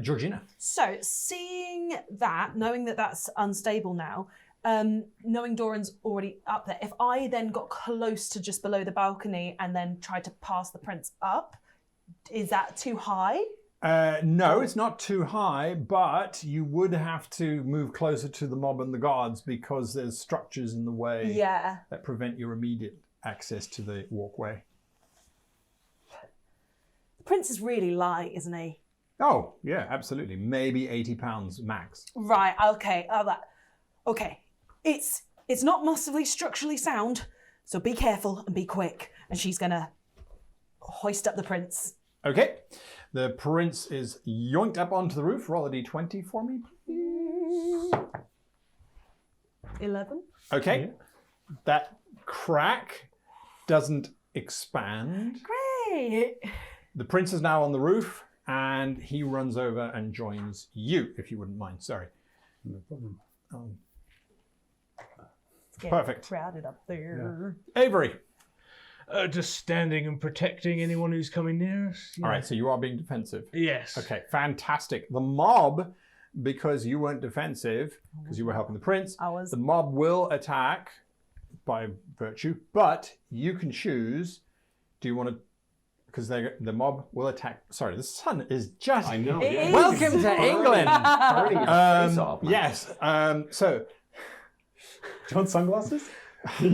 Georgina. So, seeing that, knowing that that's unstable now, knowing Doran's already up there, if I then got close to just below the balcony and then tried to pass the prince up, is that too high? No, it's not too high, but you would have to move closer to the mob and the guards because there's structures in the way Yeah. that prevent your immediate access to the walkway. The prince is really light, isn't he? Oh, yeah, absolutely. Maybe 80 pounds max. Right, okay. Okay. It's not massively structurally sound, so be careful and be quick. And she's gonna hoist up the prince. Okay. The prince is yoinked up onto the roof. Roll a d20 for me, please. 11. Okay. That crack doesn't expand. Great. The prince is now on the roof, and he runs over and joins you, if you wouldn't mind. Sorry. No problem. It's getting Perfect. crowded up there. Avery. Just standing and protecting anyone who's coming near us. All right, so you are being defensive. Yes. Okay, fantastic. The mob, because you weren't defensive, because you were helping the prince, I was. the mob will attack by virtue, but you can choose, do you want to, because the mob will attack, sorry, the sun is just, I know. It yeah. is. welcome to England. Burning your face off, man. Yes, so, Do you want sunglasses? Very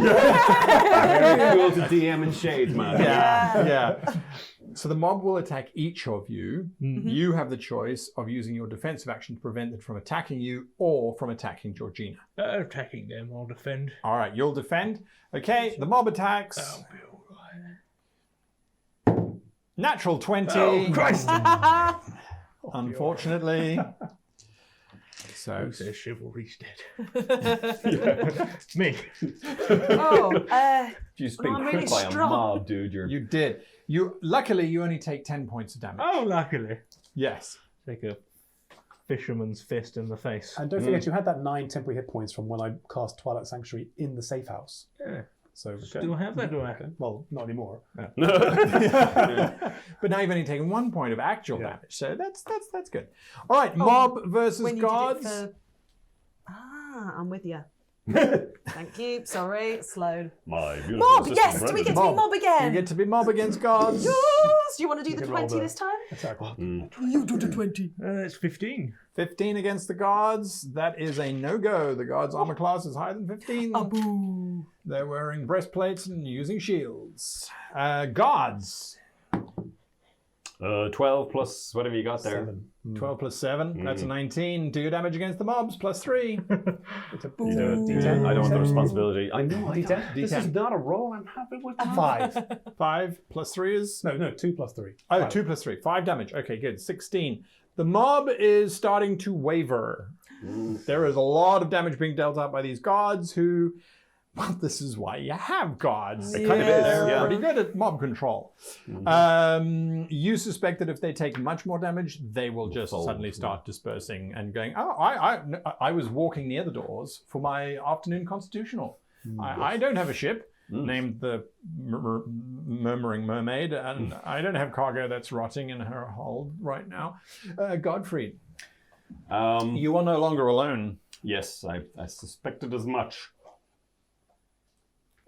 cool to DM in shades, man. yeah. So the mob will attack each of you. You have the choice of using your defensive action to prevent them from attacking you or from attacking Georgina. Attacking them, I'll defend. All right, you'll defend. Okay, the mob attacks. That'll be all right. Natural 20. Oh, Christ! Unfortunately. So, Who says chivalry's dead? Me. Oh, You've been I'm crit really by a strong. mob, dude. you did. Luckily, you only take 10 points of damage. Oh, luckily. Yes. Take a fisherman's fist in the face. And don't forget, you had that 9 temporary hit points from when I cast Twilight Sanctuary in the safe house. Yeah. So Still have that, do I? well, not anymore. But now you've only taken 1 point of actual damage, so that's good. All right, mob versus when you guards. did it for... I'm with you. Thank you. Sorry, slowed. My beautiful Mob, assistant yes! Do we Brendan. get to be mob You again? get to be mob against guards. Yes! Do you want to do the can roll 20 the- this time? Exactly. You do the 20. It's 15. 15 against the guards. That is a no-go. The guards' armor class is higher than 15. Boo. They're wearing breastplates and using shields. Guards. 12 plus whatever you got there. 7. 12 plus 7. That's a 19. Do your damage against the mobs. Plus 3. It's a D10. I don't want the responsibility. I know. D10. This is not a roll. I'm happy with that. 5. 5 plus 3 is... No, 2 plus 3. Oh, 5. 2 plus 3. 5 damage. Okay, good. 16. The mob is starting to waver. There is a lot of damage being dealt out by these guards who... Well, this is why you have guards. It kind of is, They're yeah. pretty good at mob control. You suspect that if they take much more damage, they will just fold, suddenly yeah. start dispersing and going, oh, I was walking near the doors for my afternoon constitutional. I don't have a ship named the Murmuring Mermaid, and I don't have cargo that's rotting in her hold right now. Godfrey, you are no longer alone. Yes, I suspected as much.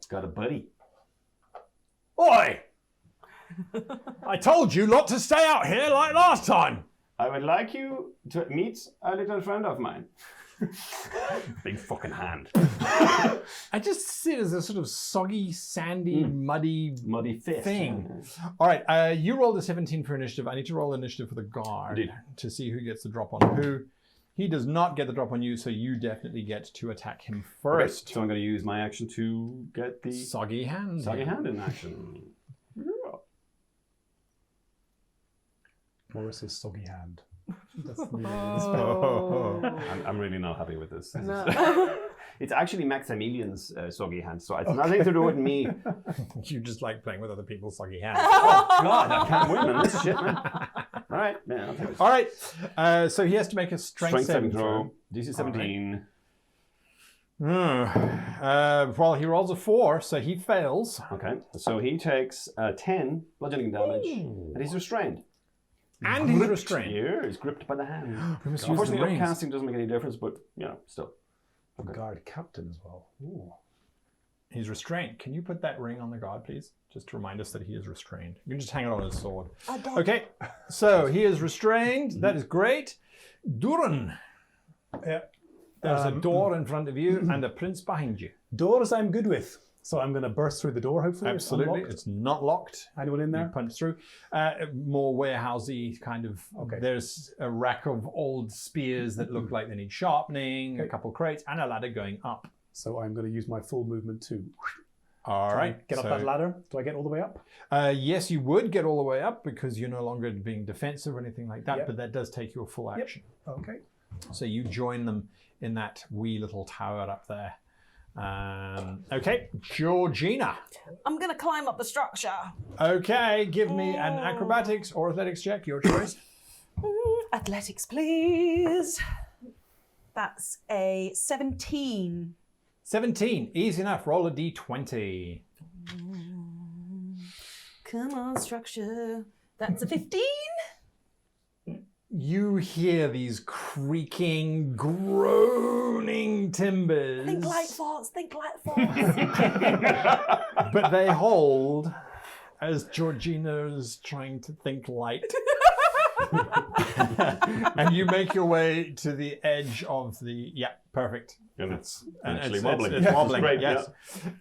Got a buddy. Oi! I told you not to stay out here like last time. I would like you to meet a little friend of mine. Big fucking hand. I just see it as a sort of soggy, sandy, muddy fist thing. yeah. All right, you rolled a 17 for initiative. I need to roll initiative for the guard Indeed. to see who gets the drop on who. He does not get the drop on you, so you definitely get to attack him first. Okay, so I'm going to use my action to get the Soggy hand. soggy hand in action. Morris's soggy hand. I'm really not happy with this. No. It's actually Maximilian's soggy hand, so it's nothing to do with me. You just like playing with other people's soggy hands. Oh God, I can't win on this shit, man. All right, yeah, I'll take it. All right. So he has to make a strength saving throw. DC 17. Well, he rolls a 4, so he fails. Okay, so he takes 10 bludgeoning damage, and he's restrained. And he's restrained. Yeah, he's gripped by the hand. We must use the Unfortunately, rings. upcasting doesn't make any difference, but still. Okay. Guard captain as well. Ooh. He's restrained. Can you put that ring on the guard, please? Just to remind us that he is restrained. You can just hang it on his sword. Okay, so he is restrained. That is great. Duran. Yeah. There's a door in front of you and a prince behind you. Doors I'm good with. So I'm going to burst through the door, hopefully. Absolutely. It's not locked. Anyone in there? You punch through. More warehousey kind of. Okay. There's a rack of old spears that look like they need sharpening, a couple crates, and a ladder going up. So I'm going to use my full movement to All right. get up that ladder. Do I get all the way up? Yes, you would get all the way up because you're no longer being defensive or anything like that, Yep. but that does take you a full action. Okay. So you join them in that wee little tower up there. Okay, Georgina. I'm going to climb up the structure. Okay, give me an acrobatics or athletics check, your choice. Athletics, please. That's a 17. 17, easy enough. Roll a d20. Come on, structure. That's a 15. You hear these creaking, groaning timbers. Think light farts, think light farts. But they hold as Georgina is trying to think light. And you make your way to the edge of the... Yeah, perfect. And it's And actually wobbling. It's wobbling, Great, yes.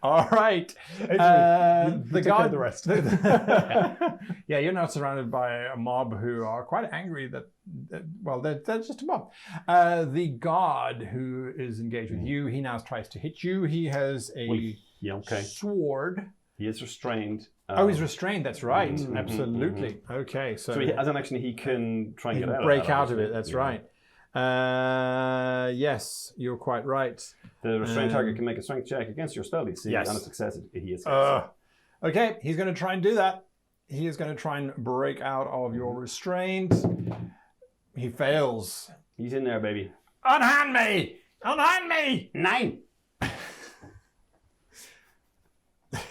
All right. the guard, the rest. Yeah, you're now surrounded by a mob who are quite angry that well, they're just a mob. The guard who is engaged with you, he now tries to hit you. He has a sword. He is restrained. He's restrained. That's right. Absolutely. Okay, so he, as an action, he can try and get out. Break out of it. That's right. Yes, you're quite right. The restrained target can make a strength check against your spell DC. Yes. On a success, he is. Okay, he's going to try and do that. He is going to try and break out of your restraint. He fails. He's in there, baby. Unhand me! Unhand me! 9.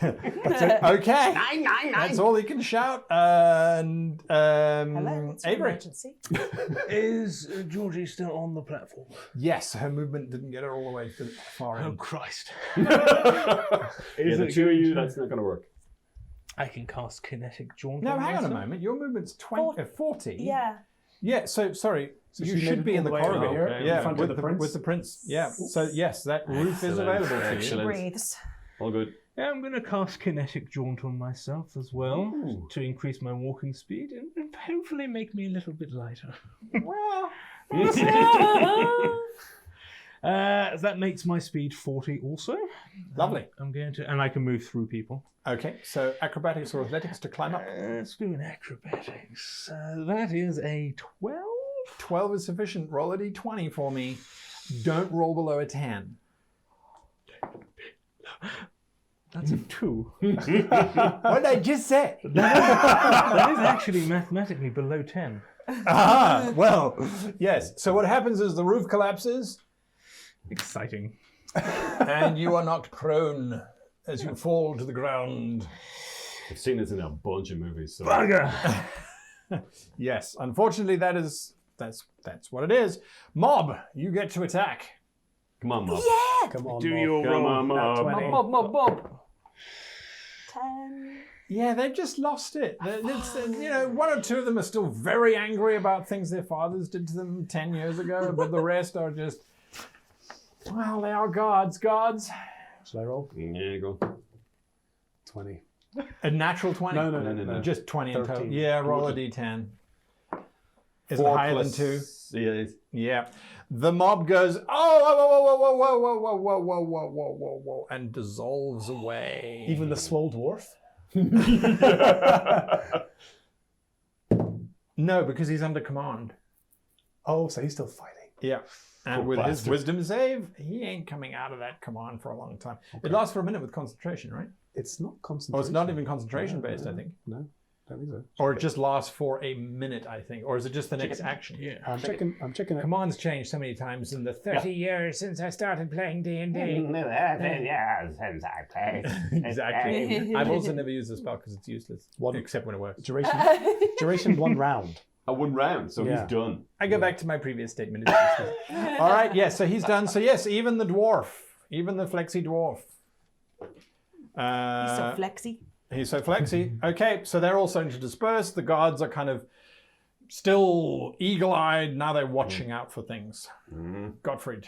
Okay. 9. That's all he can shout. And Hello, it's an Avery. emergency. Is Georgie still on the platform? Yes, her movement didn't get her all the way to far Oh, in. Christ. Is the two of you, that's not going to work. I can cast kinetic jaunt. No, on hang on a myself. moment. Your movement's 40. Yeah. Yeah, so sorry. So you she should made be it in the all the way corridor. over here, Yeah, in front with of the prince? With the prince. Yeah. So yes, that roof is available to you. Excellent. Breathes. All good. Yeah, I'm going to cast kinetic jaunt on myself as well Ooh. to increase my walking speed and hopefully make me a little bit lighter. Well, That makes my speed 40 also. lovely. I'm going to, and I can move through people. Okay, so acrobatics or athletics to climb up. Let's do an acrobatics. That is a 12. 12 is sufficient. Roll a d20 for me. Don't roll below a 10. That's a 2. What did I just say? That is actually mathematically below 10. Well, yes. So what happens is the roof collapses Exciting. and you are knocked prone as you fall to the ground. I've seen this in a bunch of movies. So. Bugger! Yes, unfortunately that's what it is. Mob, you get to attack. Come on, Mob. Yeah. Come on, Do Mob. your Come roll. on, Mob. 20. Bob. 10. Yeah, they've just lost it. One or two of them are still very angry about things their fathers did to them 10 years ago, but the rest are just, well, they are gods. Shall I roll? Yeah, go. 20. A natural 20? No. Just 20 in total. 13. Yeah, roll a d10. Is it 4 higher plus, than 2? Yeah, it's Yeah. The mob goes, whoa, and dissolves away. Even the swole dwarf? No, because he's under command. Oh, so he's still fighting. Yeah. And Poor with his bastard. wisdom save, he ain't coming out of that command for a long time. It lasts for a minute with concentration, right? It's not concentration. Oh, it's not even concentration based, I think. No, don't think so. Or it just lasts for a minute, I think. Or is it just the next action? Yeah. I'm checking it. Commands changed so many times in the 30 years since I started playing D&D. Since I played. Exactly. I've also never used the spell because it's useless, except when it works. Duration 1 round. A 1 round, so he's done. I go back to my previous statement. It's useless. All right, yes, so he's done. So yes, even the dwarf, even the flexy dwarf. He's so flexy. He's so flexy. Okay, so they're all starting to disperse. The guards are kind of still eagle-eyed. Now they're watching out for things. Godfrey.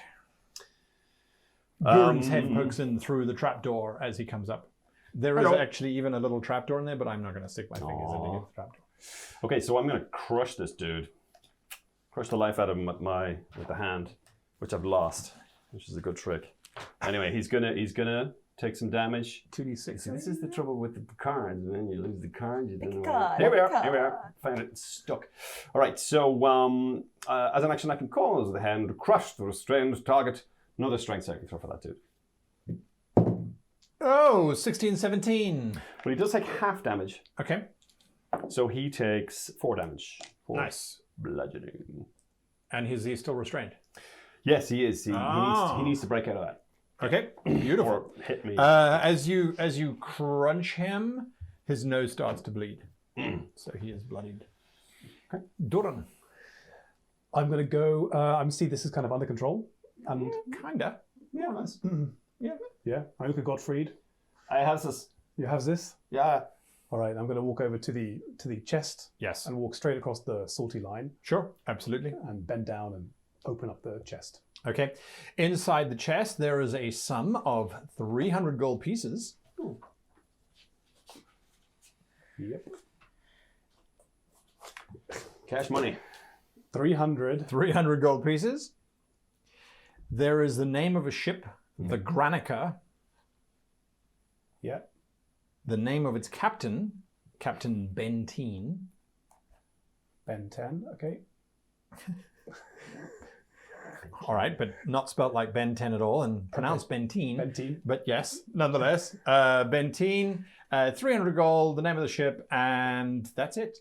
Gurren's head pokes in through the trapdoor as he comes up. There is actually even a little trapdoor in there, but I'm not going to stick my fingers into the trapdoor. Okay, so I'm going to crush this dude. Crush the life out of him with the hand, which I've lost, which is a good trick. Anyway, he's gonna take some damage. 2d6. See, this is the trouble with the cards, man. You lose the card, you don't know. card, Here we card. are. Found it stuck. All right, so as an action, I can cause the hand to crush the restrained target. Another strength save I can throw for that dude. Oh, 16, 17. But he does take half damage, Okay, so he takes 4 damage. 4 nice. bludgeoning. And is he still restrained? Yes, he is. He needs to break out of that. Okay, beautiful. Or hit me. As you crunch him, his nose starts to bleed. So he is bloodied. Okay. Doran. I'm going to go. I see this is kind of under control. And Kinda. Yeah, nice. yeah, I look at Godfrey. I have this. You have this? Yeah. All right, I'm going to walk over to the chest Yes. and walk straight across the salty line Sure, absolutely. and bend down and open up the chest. Okay. Inside the chest, there is a sum of 300 gold pieces. Yep. Cash money. 300. 300 gold pieces. There is the name of a ship, the Granica. Yeah. The name of its captain, Captain Benteen. Ben 10. Okay. All right, but not spelt like Ben 10 at all and pronounced Benteen. Benteen. But yes, nonetheless. Benteen, 300 gold, the name of the ship, and that's it.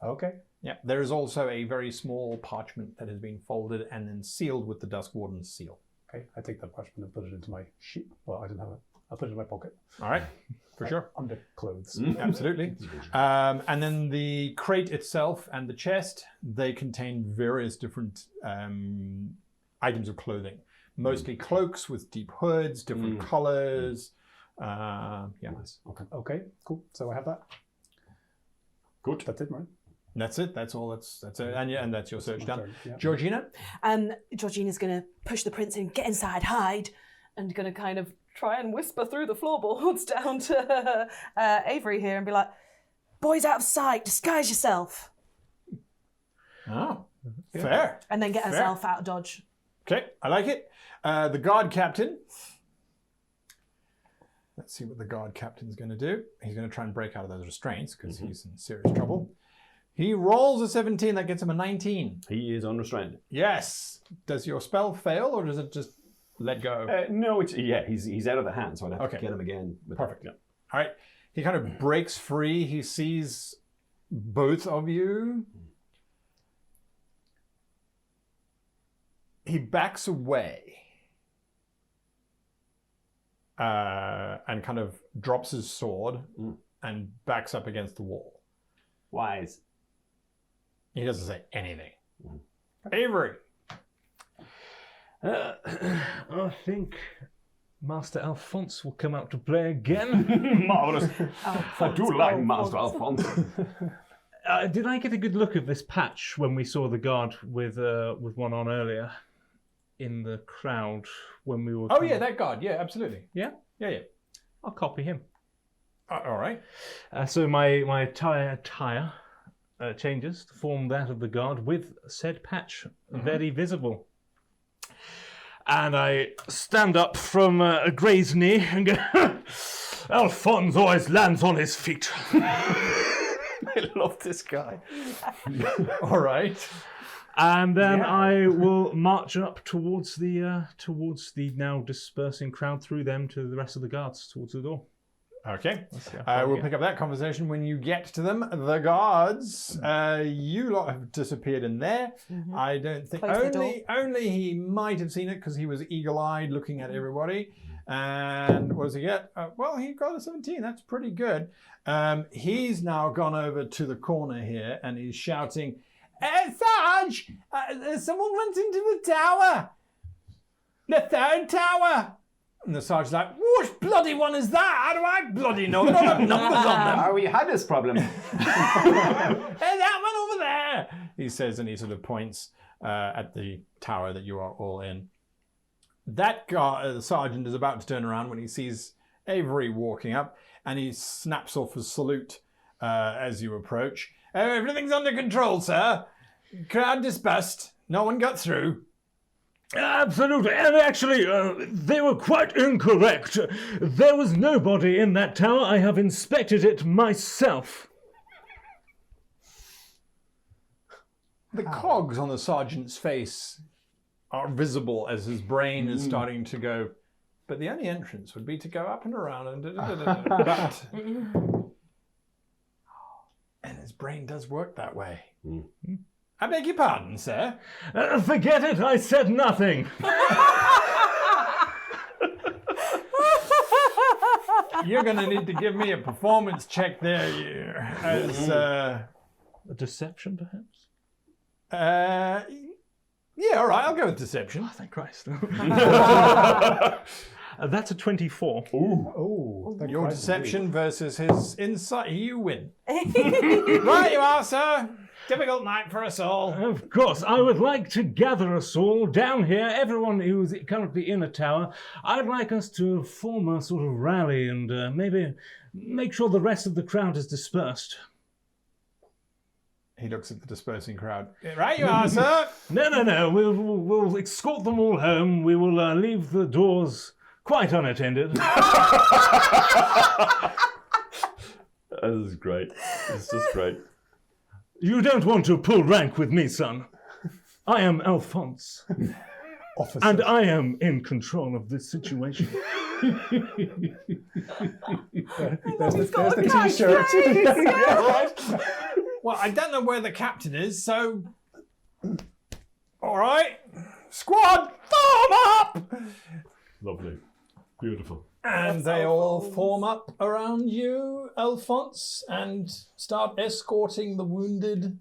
Okay. Yeah, there is also a very small parchment that has been folded and then sealed with the Duskwarden's seal. Okay. I take that parchment and put it into my sheet. Well, I didn't have it. I'll put it in my pocket. All right, for sure. Under clothes. Absolutely. And then the crate itself and the chest, they contain various different items of clothing. Mostly cloaks with deep hoods, different colors. Yeah. Nice. Okay. Okay. Cool. So I have that. Good. That's it, right? That's it. That's all. That's it. And that's your search done. turn, yeah. Georgina? Georgina's going to push the prince in, get inside, hide, and going to kind of try and whisper through the floorboards down to Avery here and be like, boys out of sight, disguise yourself. Oh, fair. And then get Fair. herself out of dodge. Okay, I like it. The guard captain. Let's see what the guard captain's going to do. He's going to try and break out of those restraints because he's in serious trouble. He rolls a 17. That gets him a 19. He is unrestrained. Yes. Does your spell fail or does it just let go? No, he's out of the hand, so I'd have to Okay. get him again. Perfect. All right. He kind of breaks free. He sees both of you. He backs away and kind of drops his sword and backs up against the wall. Wise. He doesn't say anything. Avery. I think Master Alphonse will come out to play again. Marvelous. I do like Master Alphonse. Did I get a good look at this patch when we saw the guard with one on earlier in the crowd when we were? Oh yeah, that guard. Yeah, absolutely. Yeah. I'll copy him. All right. So my attire changes to form that of the guard with said patch very visible. And I stand up from a grazed knee and go, Alphonse always lands on his feet. I love this guy. All right. And then I will march up towards the now dispersing crowd through them to the rest of the guards towards the door. Okay. We'll pick up that conversation when you get to them. The guards, you lot have disappeared in there. I don't think only he might have seen it because he was eagle-eyed looking at everybody. And what does he get? Well, he got a 17. That's pretty good. He's now gone over to the corner here and he's shouting, Sarge! Someone went into the tower! The third tower! And the sergeant's like, what bloody one is that? How do I bloody know? They don't have numbers on them. We had this problem. Hey, that one over there! He says, and he sort of points at the tower that you are all in. That guy, the sergeant, is about to turn around when he sees Avery walking up, and he snaps off a salute as you approach. Everything's under control, sir. Crowd dispersed. No one got through. Absolutely, and actually, they were quite incorrect. There was nobody in that tower. I have inspected it myself. The cogs on the sergeant's face are visible as his brain is starting to go, but the only entrance would be to go up and around and and his brain does work that way. I beg your pardon, sir. Forget it, I said nothing. You're going to need to give me a performance check there. As, a deception, perhaps? Yeah, all right, I'll go with deception. Oh, thank Christ. That's a 24. Ooh. Your deception versus his insight. You win. Right you are, sir. Difficult night for us all. Of course, I would like to gather us all down here, everyone who's currently in a tower. I'd like us to form a sort of rally and maybe make sure the rest of the crowd is dispersed. He looks at the dispersing crowd. Right you are, sir. No. We'll escort them all home. We will leave the doors quite unattended. This is great. It's just great. You don't want to pull rank with me, son. I am Alphonse. Officer. And I am in control of this situation. There's the t-shirt. Yeah, right. Well, I don't know where the captain is, so... All right. Squad, form up! Lovely. Beautiful. And they all form up around you, Alphonse, and start escorting the wounded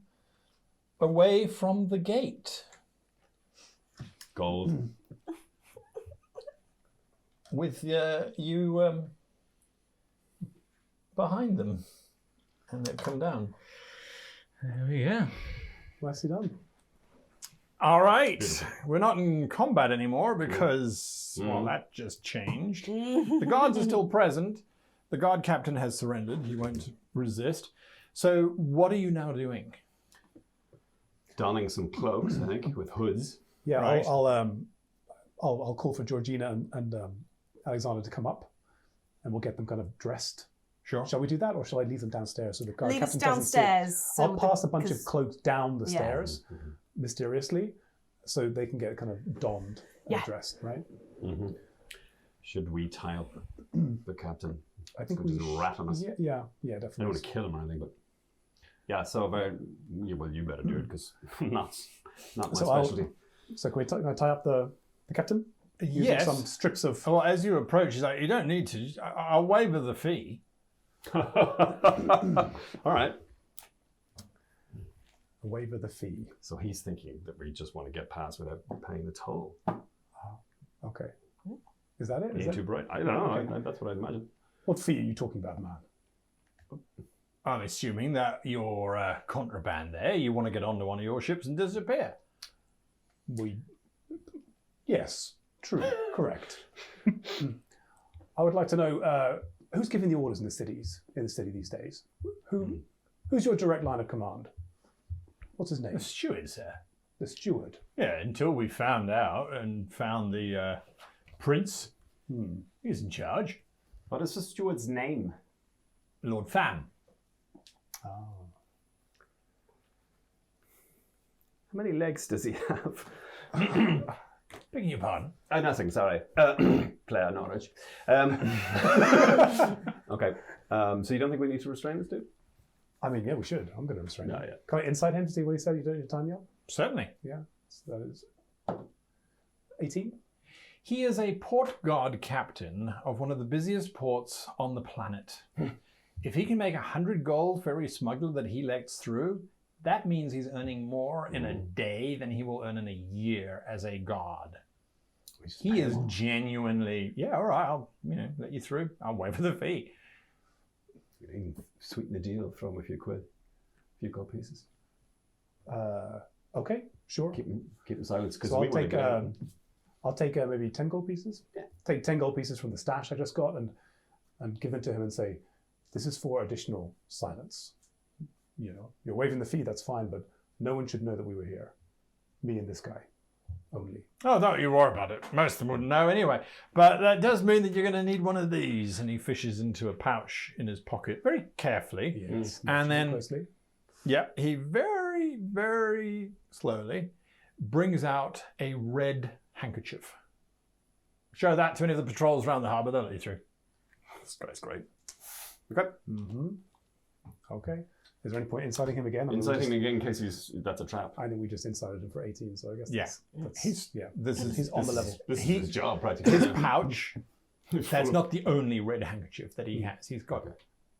away from the gate. Gold. With you behind them. And they come down. There we go. Nicely done. All right. We're not in combat anymore because, well, that just changed. The guards are still present. The guard captain has surrendered. He won't resist. So what are you now doing? Donning some cloaks, I think, with hoods. Yeah, Right. I'll call for Georgina and Alexander to come up, and we'll get them kind of dressed. Sure. Shall we do that, or shall I leave them downstairs so the guard Leave us captain doesn't see it? downstairs. I'll pass a bunch of cloaks down the Yeah. stairs mysteriously, so they can get kind of donned and dressed, right? Should we tie up the captain? I think So we just rat on us. Yeah, I don't definitely. want to kill him or anything, but yeah. So you better do it because not my specialty. So can I tie up the captain? Using Yes. some strips of. Well, as you approach, he's like, you don't need to. I'll waiver the fee. All right. Waiver the fee. So he's thinking that we just want to get past without paying the toll. Okay. Is that it? Being too bright. I don't know. That's what I imagine. What fee are you talking about, man? I'm assuming that you're contraband there. You want to get onto one of your ships and disappear. Yes, true, correct. I would like to know who's giving the orders in the city these days. Who's your direct line of command? What's his name? The steward, sir. The steward. Yeah, until we found out and found the prince. He's in charge. What is the steward's name? Lord Fan. Oh. many legs does he have? Begging your pardon. Nothing, sorry. Player knowledge. Okay. So you don't think we need to restrain this dude? I mean, yeah, we should. I'm going to restrain him. Yeah. Can I insight him to see what he said? You don't need time yet? Certainly. Yeah. So that is 18. He is a port guard captain of one of the busiest ports on the planet. If he can make 100 gold for every smuggler that he lets through, that means he's earning more in a day than he will earn in a year as a guard. He is genuinely, all right, I'll let you through. I'll wait for the fee. You can sweeten the deal, throw him a few quid. A few gold pieces. Okay, sure. Keep him silent. So I'll take maybe 10 gold pieces. Yeah. Take 10 gold pieces from the stash I just got and give them to him and say, this is for additional silence. You're waiving the fee, that's fine, but no one should know that we were here. Me and this guy only. Oh, don't you worry about it. Most of them wouldn't know anyway. But that does mean that you're going to need one of these. And he fishes into a pouch in his pocket very carefully. Yes. And then, closely. he very, very slowly brings out a red handkerchief. Show that to any of the patrols around the harbour, they'll let you through. This guy's great. Okay. Mm-hmm. Okay. Is there any point inciting him again? Inciting him again in case that's a trap. I think we just incited him for 18, so I guess he's on the level. This is his job, practically. His pouch, that's not the only red handkerchief that he has. He's got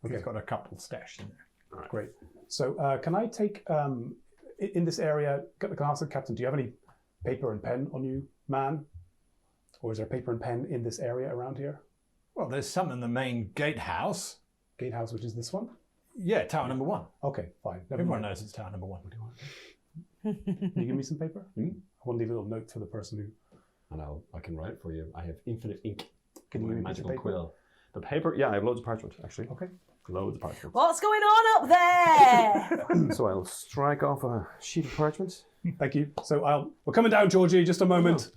a couple stashed in there. All right. Great. So can I take, in this area, can I ask the captain, do you have any paper and pen on you, man? Or is there paper and pen in this area around here? Well, there's some in the main gatehouse. Gatehouse, which is this one? Yeah, tower number 1. Okay, fine. Everyone knows it's tower number 1. What do you want? Can you give me some paper? I want to leave a little note for the person who... And I can write for you. I have infinite ink. Can you give me a magical piece of paper? quill? The paper, yeah, I have loads of parchment, actually. Okay. Loads of parchment. What's going on up there? So I'll strike off a sheet of parchment. Thank you. So we're coming down, Georgie, just a moment.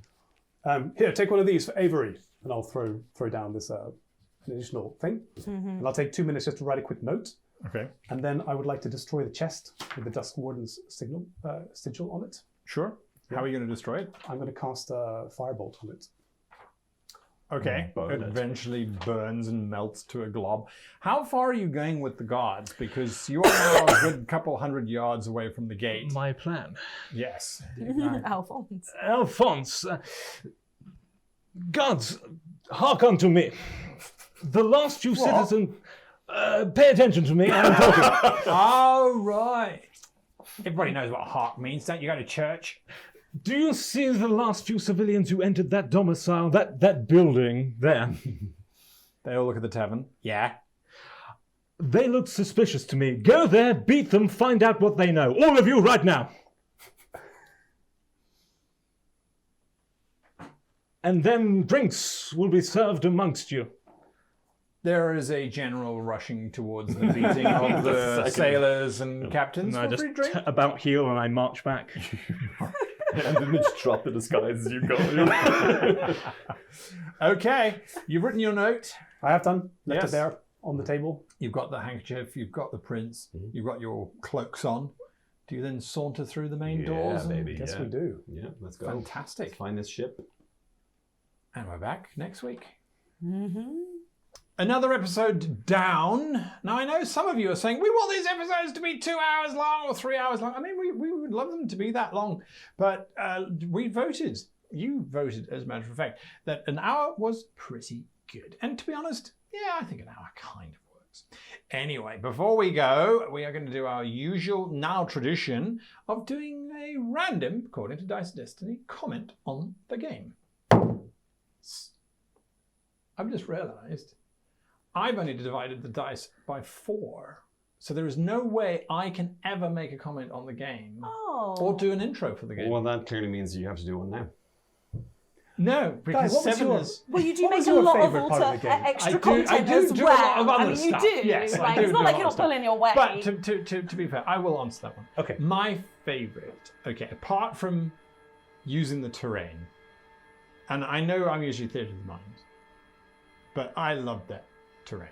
Here, take one of these for Avery. And I'll throw down this an additional thing. And I'll take 2 minutes just to write a quick note. Okay. And then I would like to destroy the chest with the Duskmourn's sigil on it. Sure. How are you going to destroy it? I'm going to cast a firebolt on it. Okay. It eventually burns and melts to a glob. How far are you going with the guards? Because you are now a good couple 100 yards away from the gate. My plan. Yes. Alphonse. Gods, hearken to me. The last few citizens... pay attention to me, I'm talking. Oh, right. Everybody knows what hark means, don't you? Go to church. Do you see the last few civilians who entered that domicile, that building there? They all look at the tavern. Yeah. They look suspicious to me. Go there, beat them, find out what they know. All of you right now. And then drinks will be served amongst you. There is a general rushing towards the beating of the sailors and captains. And I just about heel and I march back. And then just drop the disguise as you go. Okay, you've written your note. I have done. Left it there on the table. You've got the handkerchief, you've got the prince, you've got your cloaks on. Do you then saunter through the main doors? Yeah, baby. Yes, we do. Yeah, let's go. Fantastic. Let's find this ship. And we're back next week. Another episode down. Now, I know some of you are saying, we want these episodes to be 2 hours long or 3 hours long. I mean, we would love them to be that long. But we voted, you voted, as a matter of fact, that an hour was pretty good. And to be honest, yeah, I think an hour kind of works. Anyway, before we go, we are going to do our usual now tradition of doing a random, according to Dice Destiny, comment on the game. I've just realised I've only divided the dice by 4. So there is no way I can ever make a comment on the game or do an intro for the game. Well, that clearly means you have to do one now. No, because Guys, 7 is... Well, you do make a lot of extra content as well. A lot of other I mean, you stuff. do. Yes, like, I do it's not do like a you're lot not of pulling your weight. But to be fair, I will answer that one. Okay. My favourite, apart from using the terrain, and I know I'm usually theatre of the mind, but I loved that. terrain.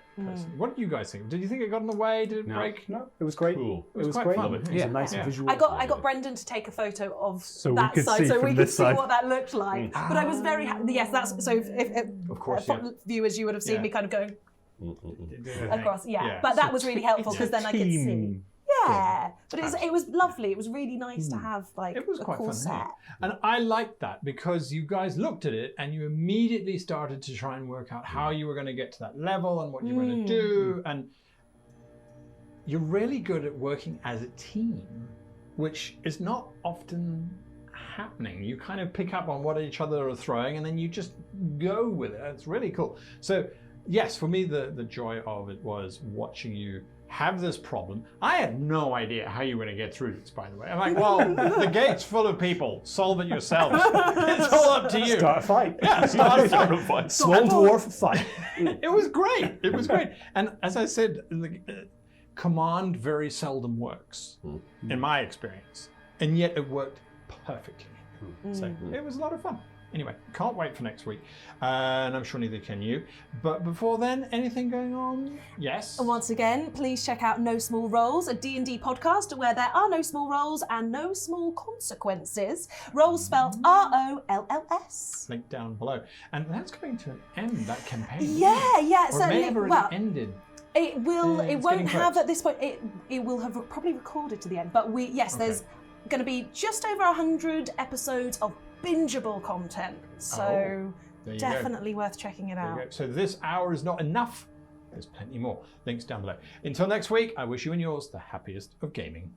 What did you guys think? Did you think it got in the way? Did it break? No, it was great. Cool. It was quite great. fun. It was a nice visual. I got Brendan to take a photo of So we that could side, see so from we could this see side. what that looked like. But I was very yes. That's so. If Of course, viewers, you would have seen Yeah. me kind of going Mm-hmm. across. Yeah, but that was really helpful because then I could see. Yeah, but it was lovely. It was really nice to have like It was a quite cool fun. set. Yeah. And I liked that because you guys looked at it and you immediately started to try and work out how you were going to get to that level and what you were going to do. And you're really good at working as a team, which is not often happening. You kind of pick up on what each other are throwing and then you just go with it. It's really cool. So yes, for me, the joy of it was watching you have this problem. I had no idea how you were going to get through this, by the way. I'm like, well, the gate's full of people. Solve it yourselves. It's all up to you. Start a fight. Yeah, start a fight. Small dwarf fight. It was great. It was great. And as I said, command very seldom works, in my experience. And yet it worked perfectly. So it was a lot of fun. Anyway, can't wait for next week. And I'm sure neither can you. But before then, anything going on? Yes? And once again, please check out No Small Roles, a D&D podcast where there are no small roles and no small consequences. Roles spelled ROLLS. Link down below. And that's coming to an end, that campaign. Yeah, Or certainly. may have already ended. It will. Yeah, it it's won't getting have close. at this point. It will have probably recorded to the end. But there's going to be just over 100 episodes of bingeable content. So there you definitely worth checking it There you out. go. So this hour is not enough. There's plenty more. Links down below. Until next week, I wish you and yours the happiest of gaming.